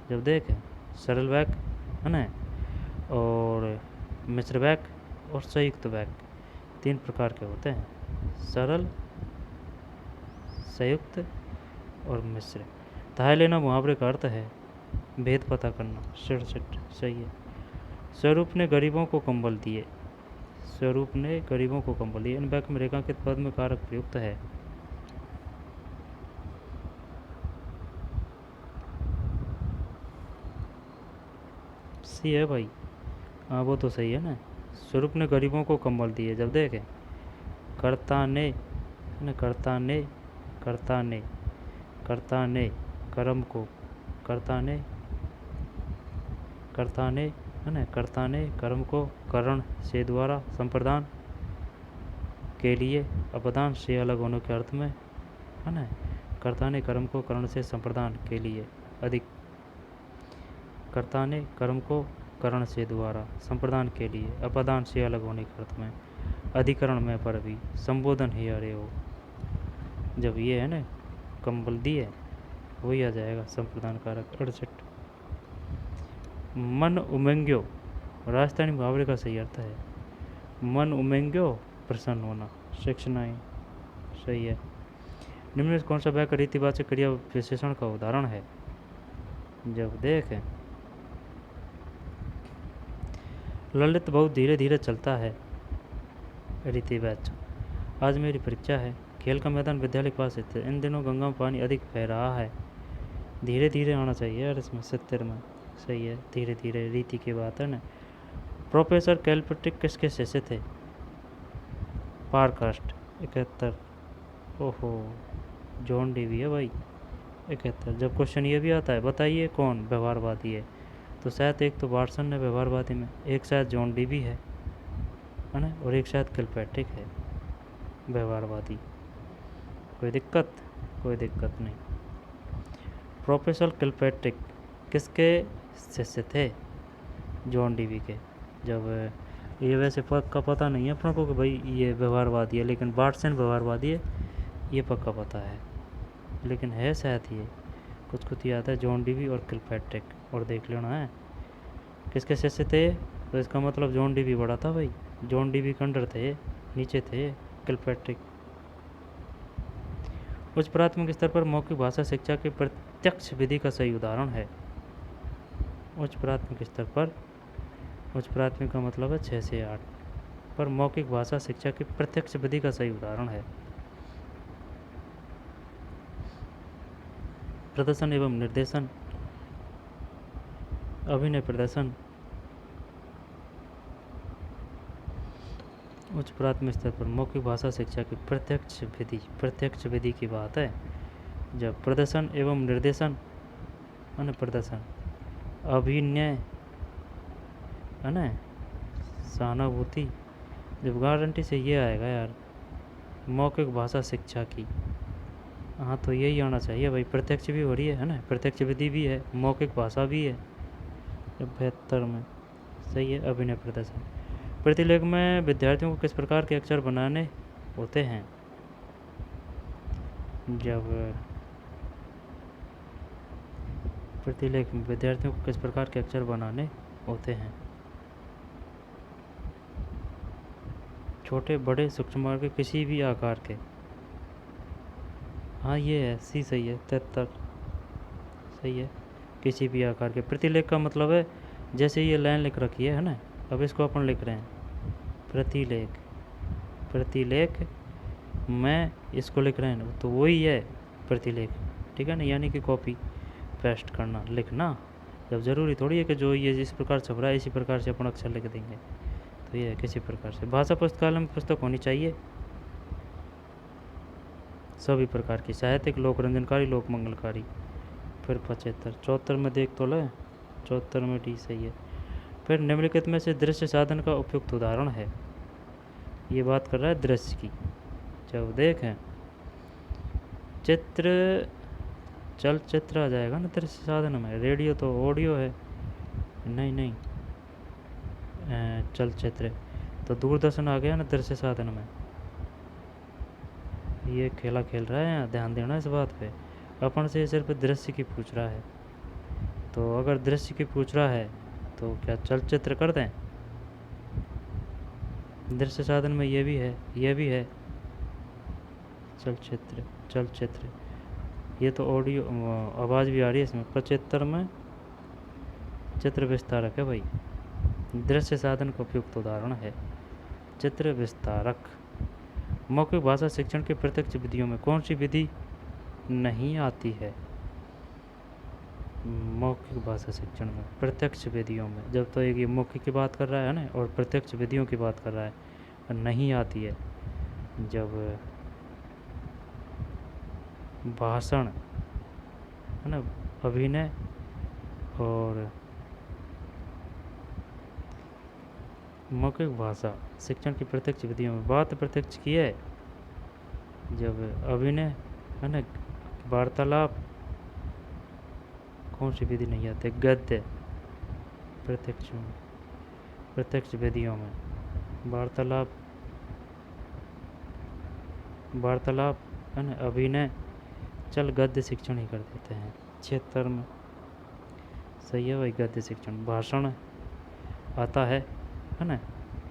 जब देखें सरल वाक्य है ना, और मिश्र वाक्य और संयुक्त वाक्य, 3 प्रकार के होते हैं, सरल, संयुक्त और मिश्र। ताहे लेना मुहावरे का अर्थ है भेद पता करना। 67 सही है। स्वरूप ने गरीबों को कंबल दिए। स्वरूप ने गरीबों को कंबल दिए। इन वाक्य में रेखांकित पद में कारक प्रयुक्त है। सही है भाई, हाँ वो तो सही है ना। स्वरूप ने गरीबों को कंबल दिए, जब देखें कर्ता ने कर्ता ने कर्ता ने कर्ता ने कर्म को कर्ता ने है ना, कर्ता ने कर्म को करण से द्वारा संप्रदान के लिए अपदान से अलग होने के अर्थ में है ना। कर्ता ने कर्म को करण से संप्रदान के लिए अधिक, कर्ता ने कर्म को करण से द्वारा संप्रदान के लिए अपदान से अलग होने के अर्थ में अधिकरण में पर भी संबोधन ही अरे हो। जब ये है ना कंबल दिए वही आ जाएगा संप्रदान कारक। 68 मन उमंग्यो राजस्थानी मुहावरे का सही अर्थ है मन उमंग्यो प्रसन्न होना। 69 सही है। निम्न में कौन सा वाक्य रीतिवाचक क्रिया विशेषण का उदाहरण है। जब देखें ललित बहुत धीरे धीरे चलता है, रीतिवाचक। आज मेरी परीक्षा है, खेल का मैदान विद्यालय के पास स्थित है, इन दिनों गंगा में पानी अधिक बह रहा है। धीरे धीरे आना चाहिए यार इसमें। 70 में सही है, धीरे धीरे रीति की बात है ना। प्रोफेसर किलपैट्रिक किसके शिष्य थे? पारकास्ट 71। ओहो, जॉन डीवी है भाई 71। जब क्वेश्चन ये भी आता है बताइए कौन व्यवहारवादी है, तो शायद एक तो वाटसन है व्यवहारवादी में, एक शायद जॉन डीवी है ना, और एक शायद किलपैट्रिक है व्यवहारवादी। कोई दिक्कत? कोई दिक्कत नहीं। प्रोफेसर किलपैट्रिक किसके शिष्य थे? जॉन डीवी के। जब ये वैसे पक्का पता नहीं है अपनों को कि भाई ये व्यवहारवादी है, लेकिन वाटसन व्यवहारवादी है ये पक्का पता है, लेकिन है शायद ये कुछ कुछ याद है, जॉन डीवी और किलपैट्रिक, और देख लेना है किसके शिष्य थे। तो इसका मतलब जॉन डीवी बड़ा था भाई, जॉन डीवी के अंडर थे, नीचे थे किलपैट्रिक। उच्च प्राथमिक स्तर पर मौखिक भाषा शिक्षा की प्रत्यक्ष विधि का सही उदाहरण है। उच्च प्राथमिक स्तर पर, उच्च प्राथमिक का मतलब है 6 से 8 पर मौखिक भाषा शिक्षा की प्रत्यक्ष विधि का सही उदाहरण है। प्रदर्शन एवं निर्देशन, अभिनय प्रदर्शन। उच्च प्राथमिक स्तर पर मौखिक भाषा शिक्षा की प्रत्यक्ष विधि की बात है। जब प्रदर्शन एवं निर्देशन है प्रदर्शन, अभिनय है ना, सहानुभूति, जब गारंटी से ये आएगा यार मौखिक भाषा शिक्षा की, हाँ तो यही आना चाहिए भाई। प्रत्यक्ष भी हो रही है ना, प्रत्यक्ष विधि भी है, मौखिक भाषा भी है। 72 में सही है, अभिनय प्रदर्शन। प्रतिलेख में विद्यार्थियों को किस प्रकार के अक्षर बनाने होते हैं? जब प्रतिलेख में विद्यार्थियों को किस प्रकार के अक्षर बनाने होते हैं? छोटे, बड़े, सूक्ष्म के, किसी भी आकार के। हाँ ये है, सी सही है, 73 सही है, किसी भी आकार के। प्रतिलेख का मतलब है जैसे ये लाइन लिख रखी है ना, अब इसको अपन लिख रहे हैं प्रतिलेख, प्रतिलेख में इसको लिख रहे हैं ना, तो वही है प्रतिलेख, ठीक है ना, यानी कि कॉपी पेस्ट करना, लिखना। जब ज़रूरी थोड़ी है कि जो ये जिस प्रकार छप रहा है इसी प्रकार से अपन अक्षर लिख देंगे, तो ये है किसी प्रकार से। भाषा पुस्तकालय में पुस्तक होनी चाहिए सभी प्रकार की, साहित्यिक, लोक रंजनकारी, लोक मंगलकारी। फिर 75, 74 में देख तो ले, 74 में डी सही है। फिर निम्नलिखित में से दृश्य साधन का उपयुक्त उदाहरण है, ये बात कर रहा है दृश्य की। जब देखें चित्र, चलचित्र आ जाएगा ना दृश्य साधन में, रेडियो तो ऑडियो है, नहीं चलचित्र, तो दूरदर्शन आ गया ना दृश्य साधन में। ये खेला खेल रहा है, ध्यान देना इस बात पे। अपन से सिर्फ दृश्य की पूछ रहा है, तो अगर दृश्य की पूछ रहा है तो क्या चलचित्र कर दें? दृश्य साधन में ये भी है, ये भी है चलचित्र, चलचित्र, ये तो ऑडियो आवाज़ भी आ रही है इसमें। 75 में चित्र विस्तारक है भाई, दृश्य साधन का उपयुक्त उदाहरण है चित्र विस्तारक। मौखिक भाषा शिक्षण की प्रत्यक्ष विधियों में कौन सी विधि नहीं आती है? मौखिक भाषा शिक्षण में प्रत्यक्ष विधियों में, जब तो एक ये मौखिक की बात कर रहा है ना और प्रत्यक्ष विधियों की बात कर रहा है, नहीं आती है। जब भाषण है ना, अभिनय और मौखिक भाषा शिक्षण की प्रत्यक्ष विधियों में बात प्रत्यक्ष की है। जब अभिनय है ना, वार्तालाप, कौन सी विधि नहीं आती? गद्य, प्रत्यक्ष में, प्रत्यक्ष विधियों में वार्तालाप, वार्तालाप है ना, अभिनय, चल गद्य शिक्षण ही कर देते हैं। 76 में सही है भाई, गद्य शिक्षण। भाषण आता है ना,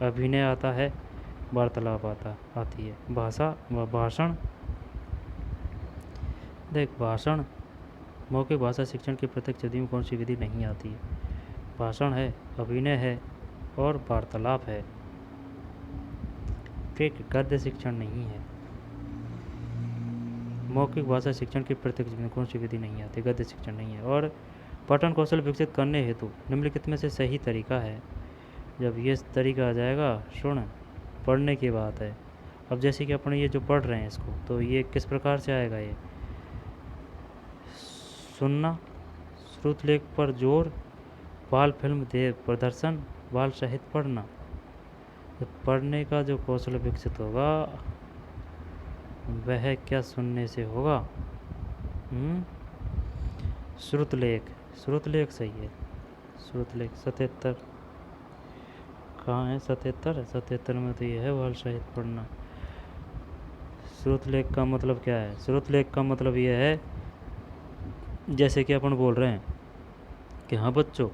अभिनय आता है, वार्तालाप आती है, भाषा व भाषण। देख भाषण, मौखिक भाषा शिक्षण की प्रत्यक्ष विधि में कौन सी विधि नहीं आती है? भाषण है, अभिनय है और वार्तालाप है। ठीक, गद्य शिक्षण नहीं है। मौखिक भाषा शिक्षण की प्रत्यक्ष विधि में कौन सी विधि नहीं आती? गद्य शिक्षण नहीं है। और पठन कौशल विकसित करने हेतु निम्नलिखित में से सही तरीका है। जब ये तरीका आ जाएगा, सुन, पढ़ने की बात है। अब जैसे कि अपन ये जो पढ़ रहे हैं इसको, तो ये किस प्रकार से आएगा? ये सुनना, श्रुत लेख पर जोर, बाल फिल्म दे प्रदर्शन, बाल साहित्य पढ़ना। तो पढ़ने का जो कौशल विकसित होगा वह क्या सुनने से होगा? श्रुत लेख, श्रुत लेख सही है। श्रुत लेख 77 कहाँ है? 77 में तो ये है बाल साहित्य पढ़ना। श्रुत लेख का मतलब क्या है? श्रुत लेख का मतलब ये है, जैसे कि अपन बोल रहे हैं कि हाँ बच्चों,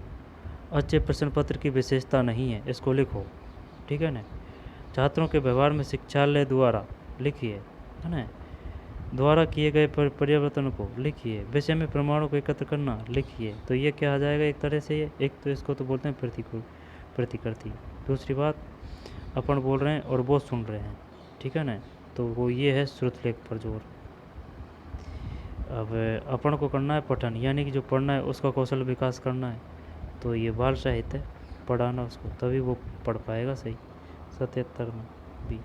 अच्छे प्रश्न पत्र की विशेषता नहीं है, इसको लिखो, ठीक है ना। छात्रों के व्यवहार में शिक्षालय द्वारा लिखिए, है ना, द्वारा किए गए परिवर्तन को लिखिए, विषय में प्रमाणों को एकत्र करना लिखिए। तो ये क्या आ जाएगा एक तरह से? ये एक तो इसको तो बोलते हैं प्रतिकूल प्रतिकृति। दूसरी बात, अपन बोल रहे हैं और वो सुन रहे हैं, ठीक है ना, तो वो ये है श्रुत लेख पर जोर। अब अपन को करना है पठन, यानी कि जो पढ़ना है उसका कौशल विकास करना है, तो ये बाल साहित्य पढ़ाना उसको, तभी वो पढ़ पाएगा सही। 77 में भी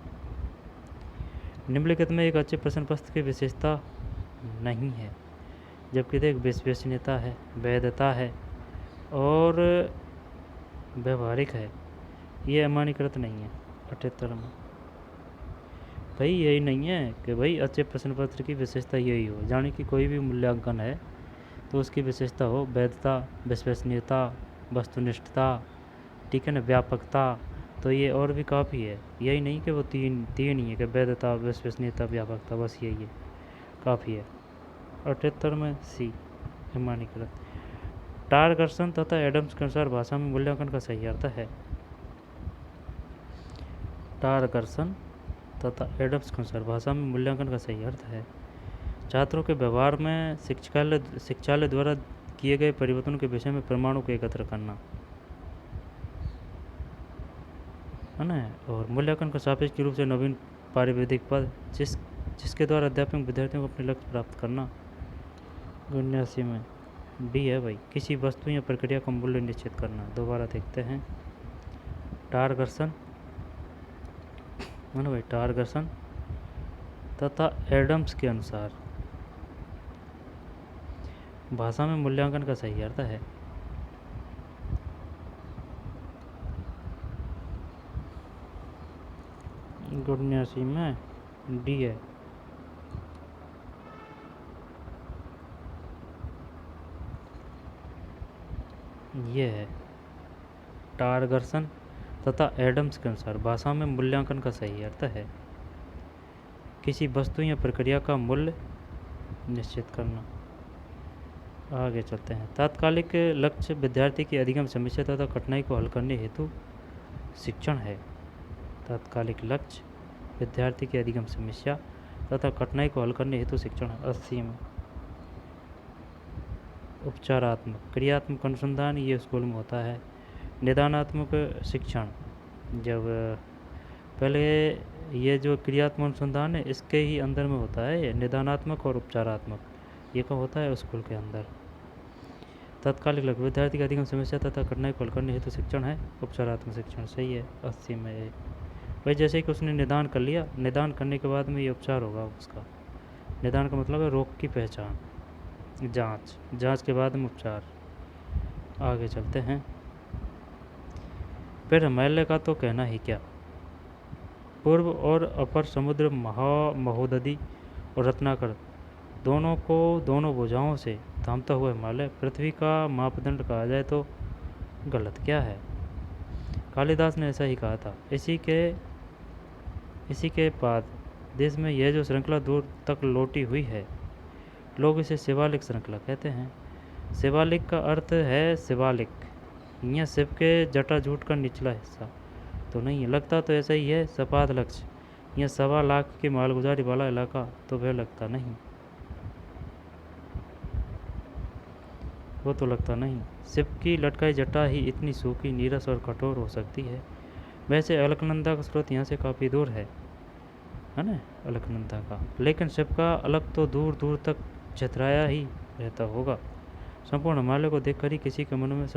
निम्नलिखित में एक अच्छे प्रश्न पत्र की विशेषता नहीं है, जबकि देख विश्वसनीयता है, वैधता है और व्यवहारिक है, ये अमान्यीकृत नहीं है। 78 में भाई यही नहीं है कि भाई अच्छे प्रश्न पत्र की विशेषता यही हो, यानी कि कोई भी मूल्यांकन है तो उसकी विशेषता हो वैधता, विश्वसनीयता, वस्तुनिष्ठता, ठीक है ना, व्यापकता। तो ये और भी काफ़ी है, यही नहीं कि वो तीन ही है कि वैधता, विश्वसनीयता, व्यापकता, बस यही है, काफ़ी है। 78 में सी अमान्यीकृत। टारगर्सन तथा एडम्स के अनुसार भाषा में मूल्यांकन का सही अर्थ है। टारगर्सन तथा एडम्स के अनुसार भाषा में मूल्यांकन का सही अर्थ है, छात्रों के व्यवहार में शिक्षालय द्वारा किए गए परिवर्तनों के विषय में प्रमाणों को एकत्र करना, है ना, और मूल्यांकन का सापेक्ष रूप से नवीन पारिवेदिक पद जिसके द्वारा अध्यापक विद्यार्थियों को अपने लक्ष्य प्राप्त करना। 79 में डी है भाई, किसी वस्तु या प्रक्रिया का मूल्य निश्चित करना। दोबारा देखते हैं, टारगर्सन, है ना भाई, टारगर्सन तथा एडम्स के अनुसार भाषा में मूल्यांकन का सही अर्थ है। गुन्यासी में डी है। ये है टारगर्सन तथा एडम्स के अनुसार भाषा में मूल्यांकन का सही अर्थ है किसी वस्तु या प्रक्रिया का मूल्य निश्चित करना। आगे चलते हैं, तात्कालिक लक्ष्य विद्यार्थी की अधिगम समस्या तथा कठिनाई को हल करने हेतु शिक्षण है। तात्कालिक लक्ष्य विद्यार्थी की अधिगम समस्या तथा कठिनाई को हल करने हेतु शिक्षण है। 80 में उपचारात्मक क्रियात्मक अनुसंधान, ये स्कूल में होता है। निदानात्मक शिक्षण, जब पहले ये जो क्रियात्मक अनुसंधान है इसके ही अंदर में होता है, निदानात्मक और उपचारात्मक, ये कब होता है स्कूल के अंदर। तात्कालिक लक्ष्य विद्यार्थी की अधिगम समस्या तथा कठिनाई को हल करने हेतु शिक्षण है उपचारात्मक शिक्षण, सही है। 80 में भाई जैसे कि उसने निदान कर लिया, निदान करने के बाद में ये उपचार होगा उसका। निदान का मतलब है रोग की पहचान, जांच के बाद में उपचार। आगे चलते हैं, फिर हिमालय का तो कहना ही क्या। पूर्व और अपर समुद्र महोदधि और रत्नाकर दोनों भुजाओं से थामता हुआ हिमालय पृथ्वी का मापदंड कहा जाए तो गलत क्या है? कालिदास ने ऐसा ही कहा था। इसी के बाद देश में यह जो श्रृंखला दूर तक लौटी हुई है, लोग इसे शिवालिक श्रृंखला कहते हैं। शिवालिक का अर्थ है शिवालिक, यह शिव के जटा जूट का निचला हिस्सा तो नहीं है, लगता तो ऐसा ही है। सपाद लक्ष्य, यह 1.25 लाख की मालगुजारी वाला इलाका तो वह लगता नहीं, वो तो लगता नहीं। शिव की लटकाई जटा ही इतनी सूखी, नीरस और कठोर हो सकती है। वैसे अलकनंदा का स्रोत यहाँ से काफ़ी दूर है ना, अलकनंदा का, लेकिन शिव का अलग तो दूर दूर तक छतराया ही रहता होगा। संपूर्ण हिमालय को देखकर ही किसी के मन में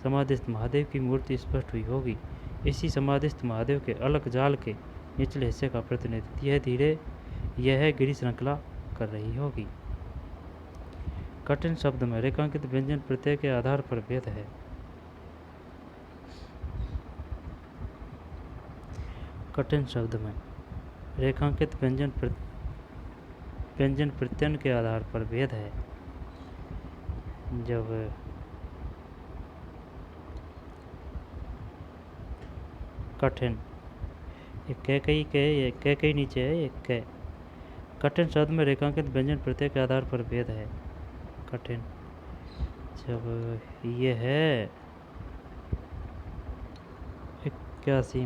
समाधिस्थ महादेव की मूर्ति स्पष्ट हुई होगी। इसी समाधिस्थ महादेव के अलग जाल के निचले हिस्से का प्रतिनिधित्व यह गिरी श्रृंखला कर रही होगी। कठिन शब्द में रेखांकित व्यंजन प्रत्यय के आधार पर भेद है। कठिन शब्द में रेखांकित व्यंजन प्रत्यय के आधार पर भेद है। जब कठिन कई नीचे है, एक कै। कठिन शब्द में रेखांकित व्यंजन प्रत्यय के आधार पर भेद है। कठिन जब ये है 81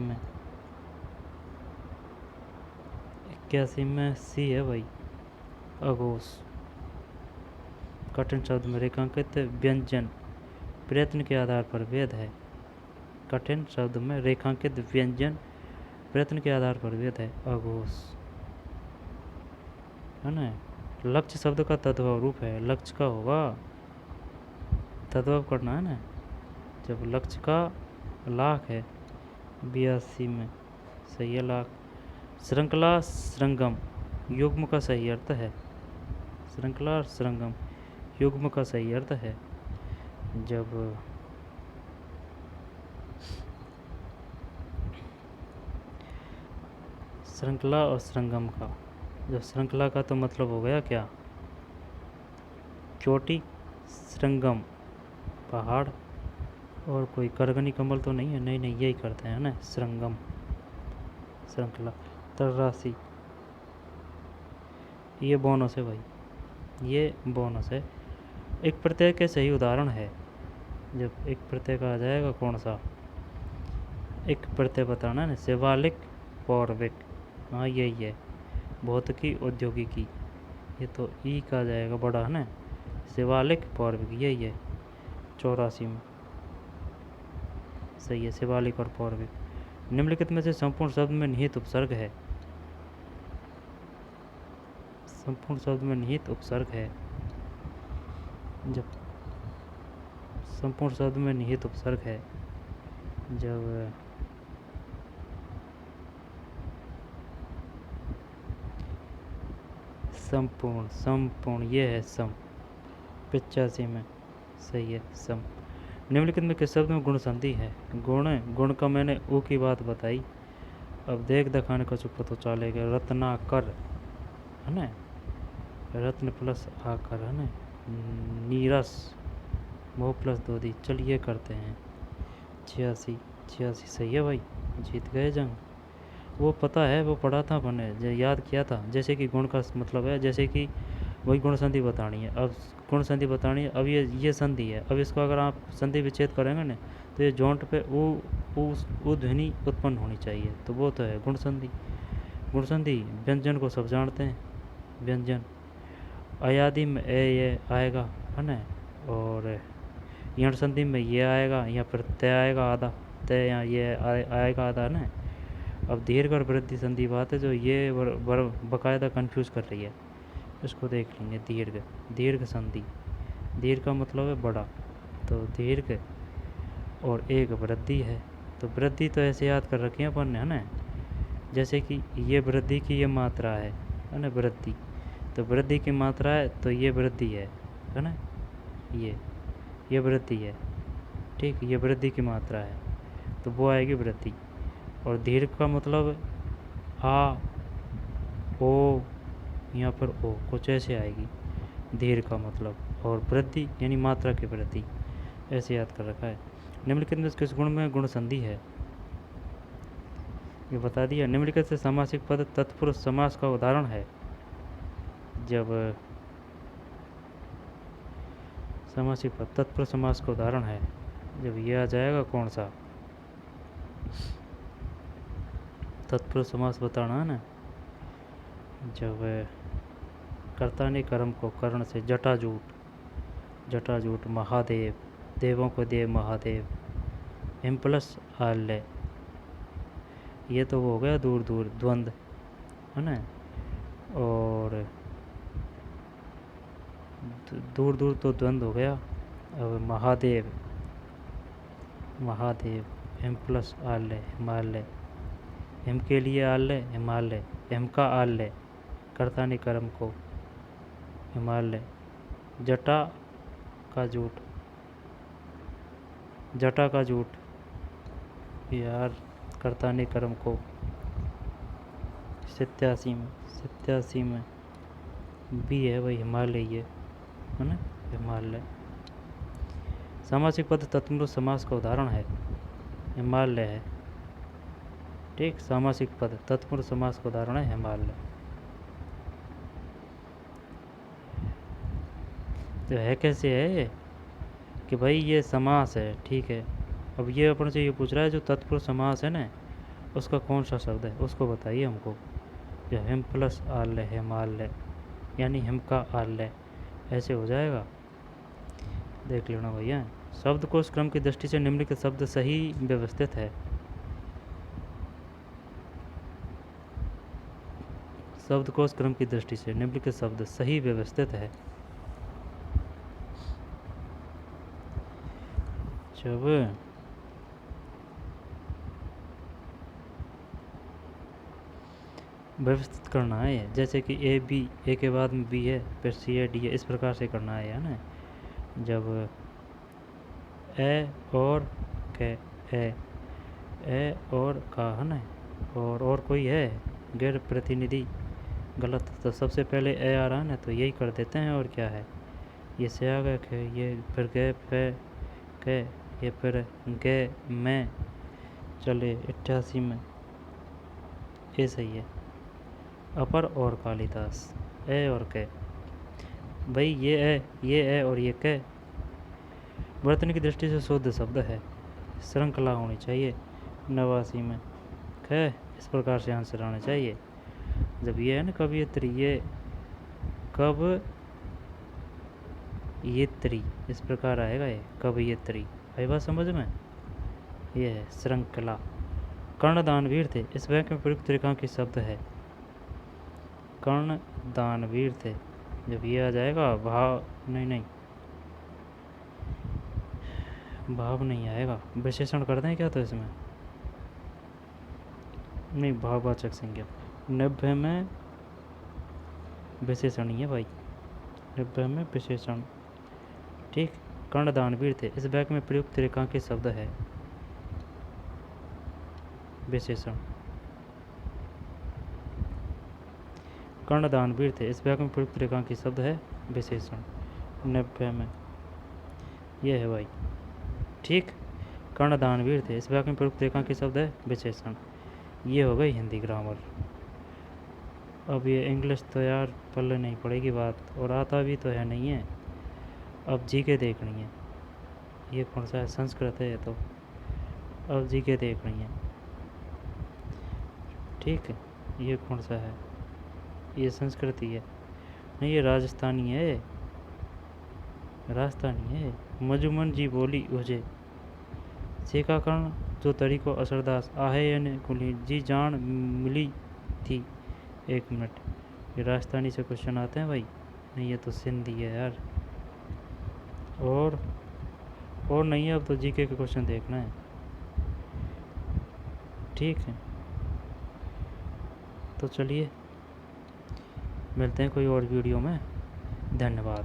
में सी है भाई, अघोष। कठिन शब्द में रेखांकित व्यंजन प्रयत्न के आधार पर भेद है। कठिन शब्द में रेखांकित व्यंजन प्रयत्न के आधार पर भेद है, अघोष है ना। लक्ष्य शब्द का तद्भव रूप है, लक्ष्य का होगा, तद्भव करना है ना। जब लक्ष्य का लाख है 82 में, सही है लाख। श्रृंखला श्रृंगम युग्म का सही अर्थ है। श्रृंखला श्रृंगम युग्म का सही अर्थ है। जब श्रृंखला और श्रृंगम का, जब श्रृंखला का तो मतलब हो गया क्या, चोटी, श्रृंगम पहाड़, और कोई करगनी कमल तो नहीं है, नहीं यही करते हैं ना, श्रृंगम श्रृंखला। तर्रासी ये बोनस है भाई, ये बोनस है। एक प्रत्यय के सही उदाहरण है। जब एक प्रत्यय का आ जाएगा कौन सा, एक प्रत्यय बताना है ना, शिवालिक, पौर्विक, हाँ यही है। भौतिकी, औद्योगिकी, ये तो ई का आ जाएगा बड़ा है ना, शिवालिक पौर्विक यही है। 84 में सही है, शिवालिक और पौर्विक। निम्नलिखित में से संपूर्ण शब्द में निहित उपसर्ग है। संपूर्ण शब्द में निहित उपसर्ग है। जब संपूर्ण शब्द में निहित उपसर्ग है, जब संपूर्ण ये है सम। 85 में सही है, सम। निम्नलिखित में किस शब्द में गुण संधि है। गुण का मैंने ऊ की बात बताई। अब देख दिखाने का चुप तो चलेगा। रत्नाकर है ना, रत्न प्लस आकर है ना, नीरस मोह प्लस दोधी। चलिए करते हैं। 86 सही है भाई, जीत गए जंग। वो पता है, वो पढ़ा था मैंने, याद किया था। जैसे कि गुण का मतलब है, जैसे कि वही गुण संधि बतानी है। अब गुण संधि बतानी है। अब ये संधि है। अब इसको अगर आप संधि विच्छेद करेंगे ना, तो ये जोंट पे ऊ ध्वनि उत्पन्न होनी चाहिए, तो वो तो है गुण संधि। गुण संधि व्यंजन को सब जानते हैं। व्यंजन अयादि में ये आएगा है ना, और यण संधि में ये आएगा, या फिर तय आएगा आधा, तय यहाँ ये आएगा आधा है ना। अब दीर्घ और वृद्धि संधि बात है, जो ये बाकायदा कंफ्यूज कर रही है, इसको देख लेंगे। दीर्घ संधि, दीर्घ का मतलब है बड़ा, तो दीर्घ और एक वृद्धि है। तो वृद्धि तो ऐसे याद कर रखी है अपन ने है ना, जैसे कि ये वृद्धि की ये मात्रा है ना, वृद्धि, तो वृद्धि की मात्रा है, तो ये वृद्धि है ना, ये वृद्धि है, ठीक, ये वृद्धि की मात्रा है, तो वो आएगी वृद्धि। और दीर्घ का मतलब आ, ओ या फिर ओ, कुछ ऐसे आएगी दीर्घ का मतलब। और वृद्धि यानी मात्रा की वृद्धि, ऐसे याद कर रखा है। निम्नलिखित में किस गुण में गुण संधि है, ये बता दिया। निम्नलिखित से सामासिक पद तत्पुरुष समास का उदाहरण है। जब सामासिक पद तत्पुरुष समास का उदाहरण है, जब ये आ जाएगा कौन सा, तत्पुरुष समास बताना है ना। जब कर्ता ने कर्म को कर्ण से, जटाजूट महादेव, देवों को देव महादेव, एम प्लस आल्य, ये तो वो हो गया दूर दूर द्वंद्व है ना। और दूर दूर तो द्वंद्व हो गया। अब महादेव, महादेव, हिम प्लस आलय, हिमालय, हिम के लिए आलय, हिमालय, हिम का आलय, करता नहीं कर्म को, हिमालय, जटा का झूठ, जटा का झूठ यार, करता नहीं कर्म को, 87 में भी है वही हिमालय, है ना, हिमालय। सामासिक पद तत्पुरुष समास का उदाहरण है, हिमालय है। ठीक, सामासिक पद तत्पुरुष समास का उदाहरण है हिमालय। तो है कैसे है कि भाई ये समास है, ठीक है। अब ये अपन से ये पूछ रहा है जो तत्पुरुष समास है ना, उसका कौन सा शब्द है उसको बताइए हमको। जो हिम प्लस आलय, हिमालय, यानी हिम का आलय, ऐसे हो जाएगा। देख लेना भैया, शब्दकोश क्रम की दृष्टि से निम्नलिखित शब्द सही व्यवस्थित है। शब्दकोश क्रम की दृष्टि से निम्नलिखित शब्द सही व्यवस्थित है। जब व्यवस्थित करना है, जैसे कि ए बी, ए के बाद में बी है, फिर सी है, डी है, इस प्रकार से करना है ना। जब ए और के, ए और का है ना, और कोई है गैर प्रतिनिधि गलत, तो सबसे पहले ए आ रहा है ना, तो यही कर देते हैं। और क्या है, ये से आ गया खे, ये फिर गए फे के, ये फिर गे मैं, चले 88 में ए सही है। अपर और कालिदास, ए और के, भाई ये ए और ये के वर्तन की दृष्टि से शुद्ध शब्द है, श्रृंखला होनी चाहिए। 89 में खे, इस प्रकार से आंसर आना चाहिए। जब ये है ना कवियत्री, ये कब ये त्री, इस प्रकार आएगा ये कवियत्री। आई बात समझ में, ये है श्रृंखला। कर्ण दानवीर थे, इस वाक्य में प्रयुक्त रेखांकित शब्द है, कर्ण दानवीर थे। जब ये आ जाएगा भाव, नहीं भाव नहीं आएगा, विशेषण कर दें क्या तो इसमें, नहीं भाववाचक संज्ञा। 90 में विशेषण ही है भाई, 90 में विशेषण। ठीक, कर्ण दानवीर थे, इस वाक्य में प्रयुक्त रेखांकित शब्द है विशेषण। कर्ण दानवीर थे, इस वाक्य में प्रयुक्त रेखांकित शब्द है विशेषण। 90 में ये है भाई। ठीक, कर्ण दानवीर थे, इस वाक्य में प्रयुक्त रेखांकित शब्द है विशेषण। ये हो गई हिंदी ग्रामर। अब ये इंग्लिश तो यार पल्ले नहीं पड़ेगी बात, और आता भी तो है नहीं है। अब जीके देखनी है, ये कौन सा है, संस्कृत है ये तो। अब जीके देखनी है, ठीक है। ये कौन सा है, ये संस्कृति है, नहीं ये राजस्थानी है, राजस्थानी है। मजुमन जी बोली उजे सेका कर्ण जो तरीको असरदास आहे यानी कुली जी जान मिली थी। 1 मिनट, ये राजस्थानी से क्वेश्चन आते हैं भाई, नहीं ये तो सिंधी है यार। और नहीं है, अब तो जीके के क्वेश्चन देखना है। ठीक है, तो चलिए मिलते हैं कोई और वीडियो में। धन्यवाद।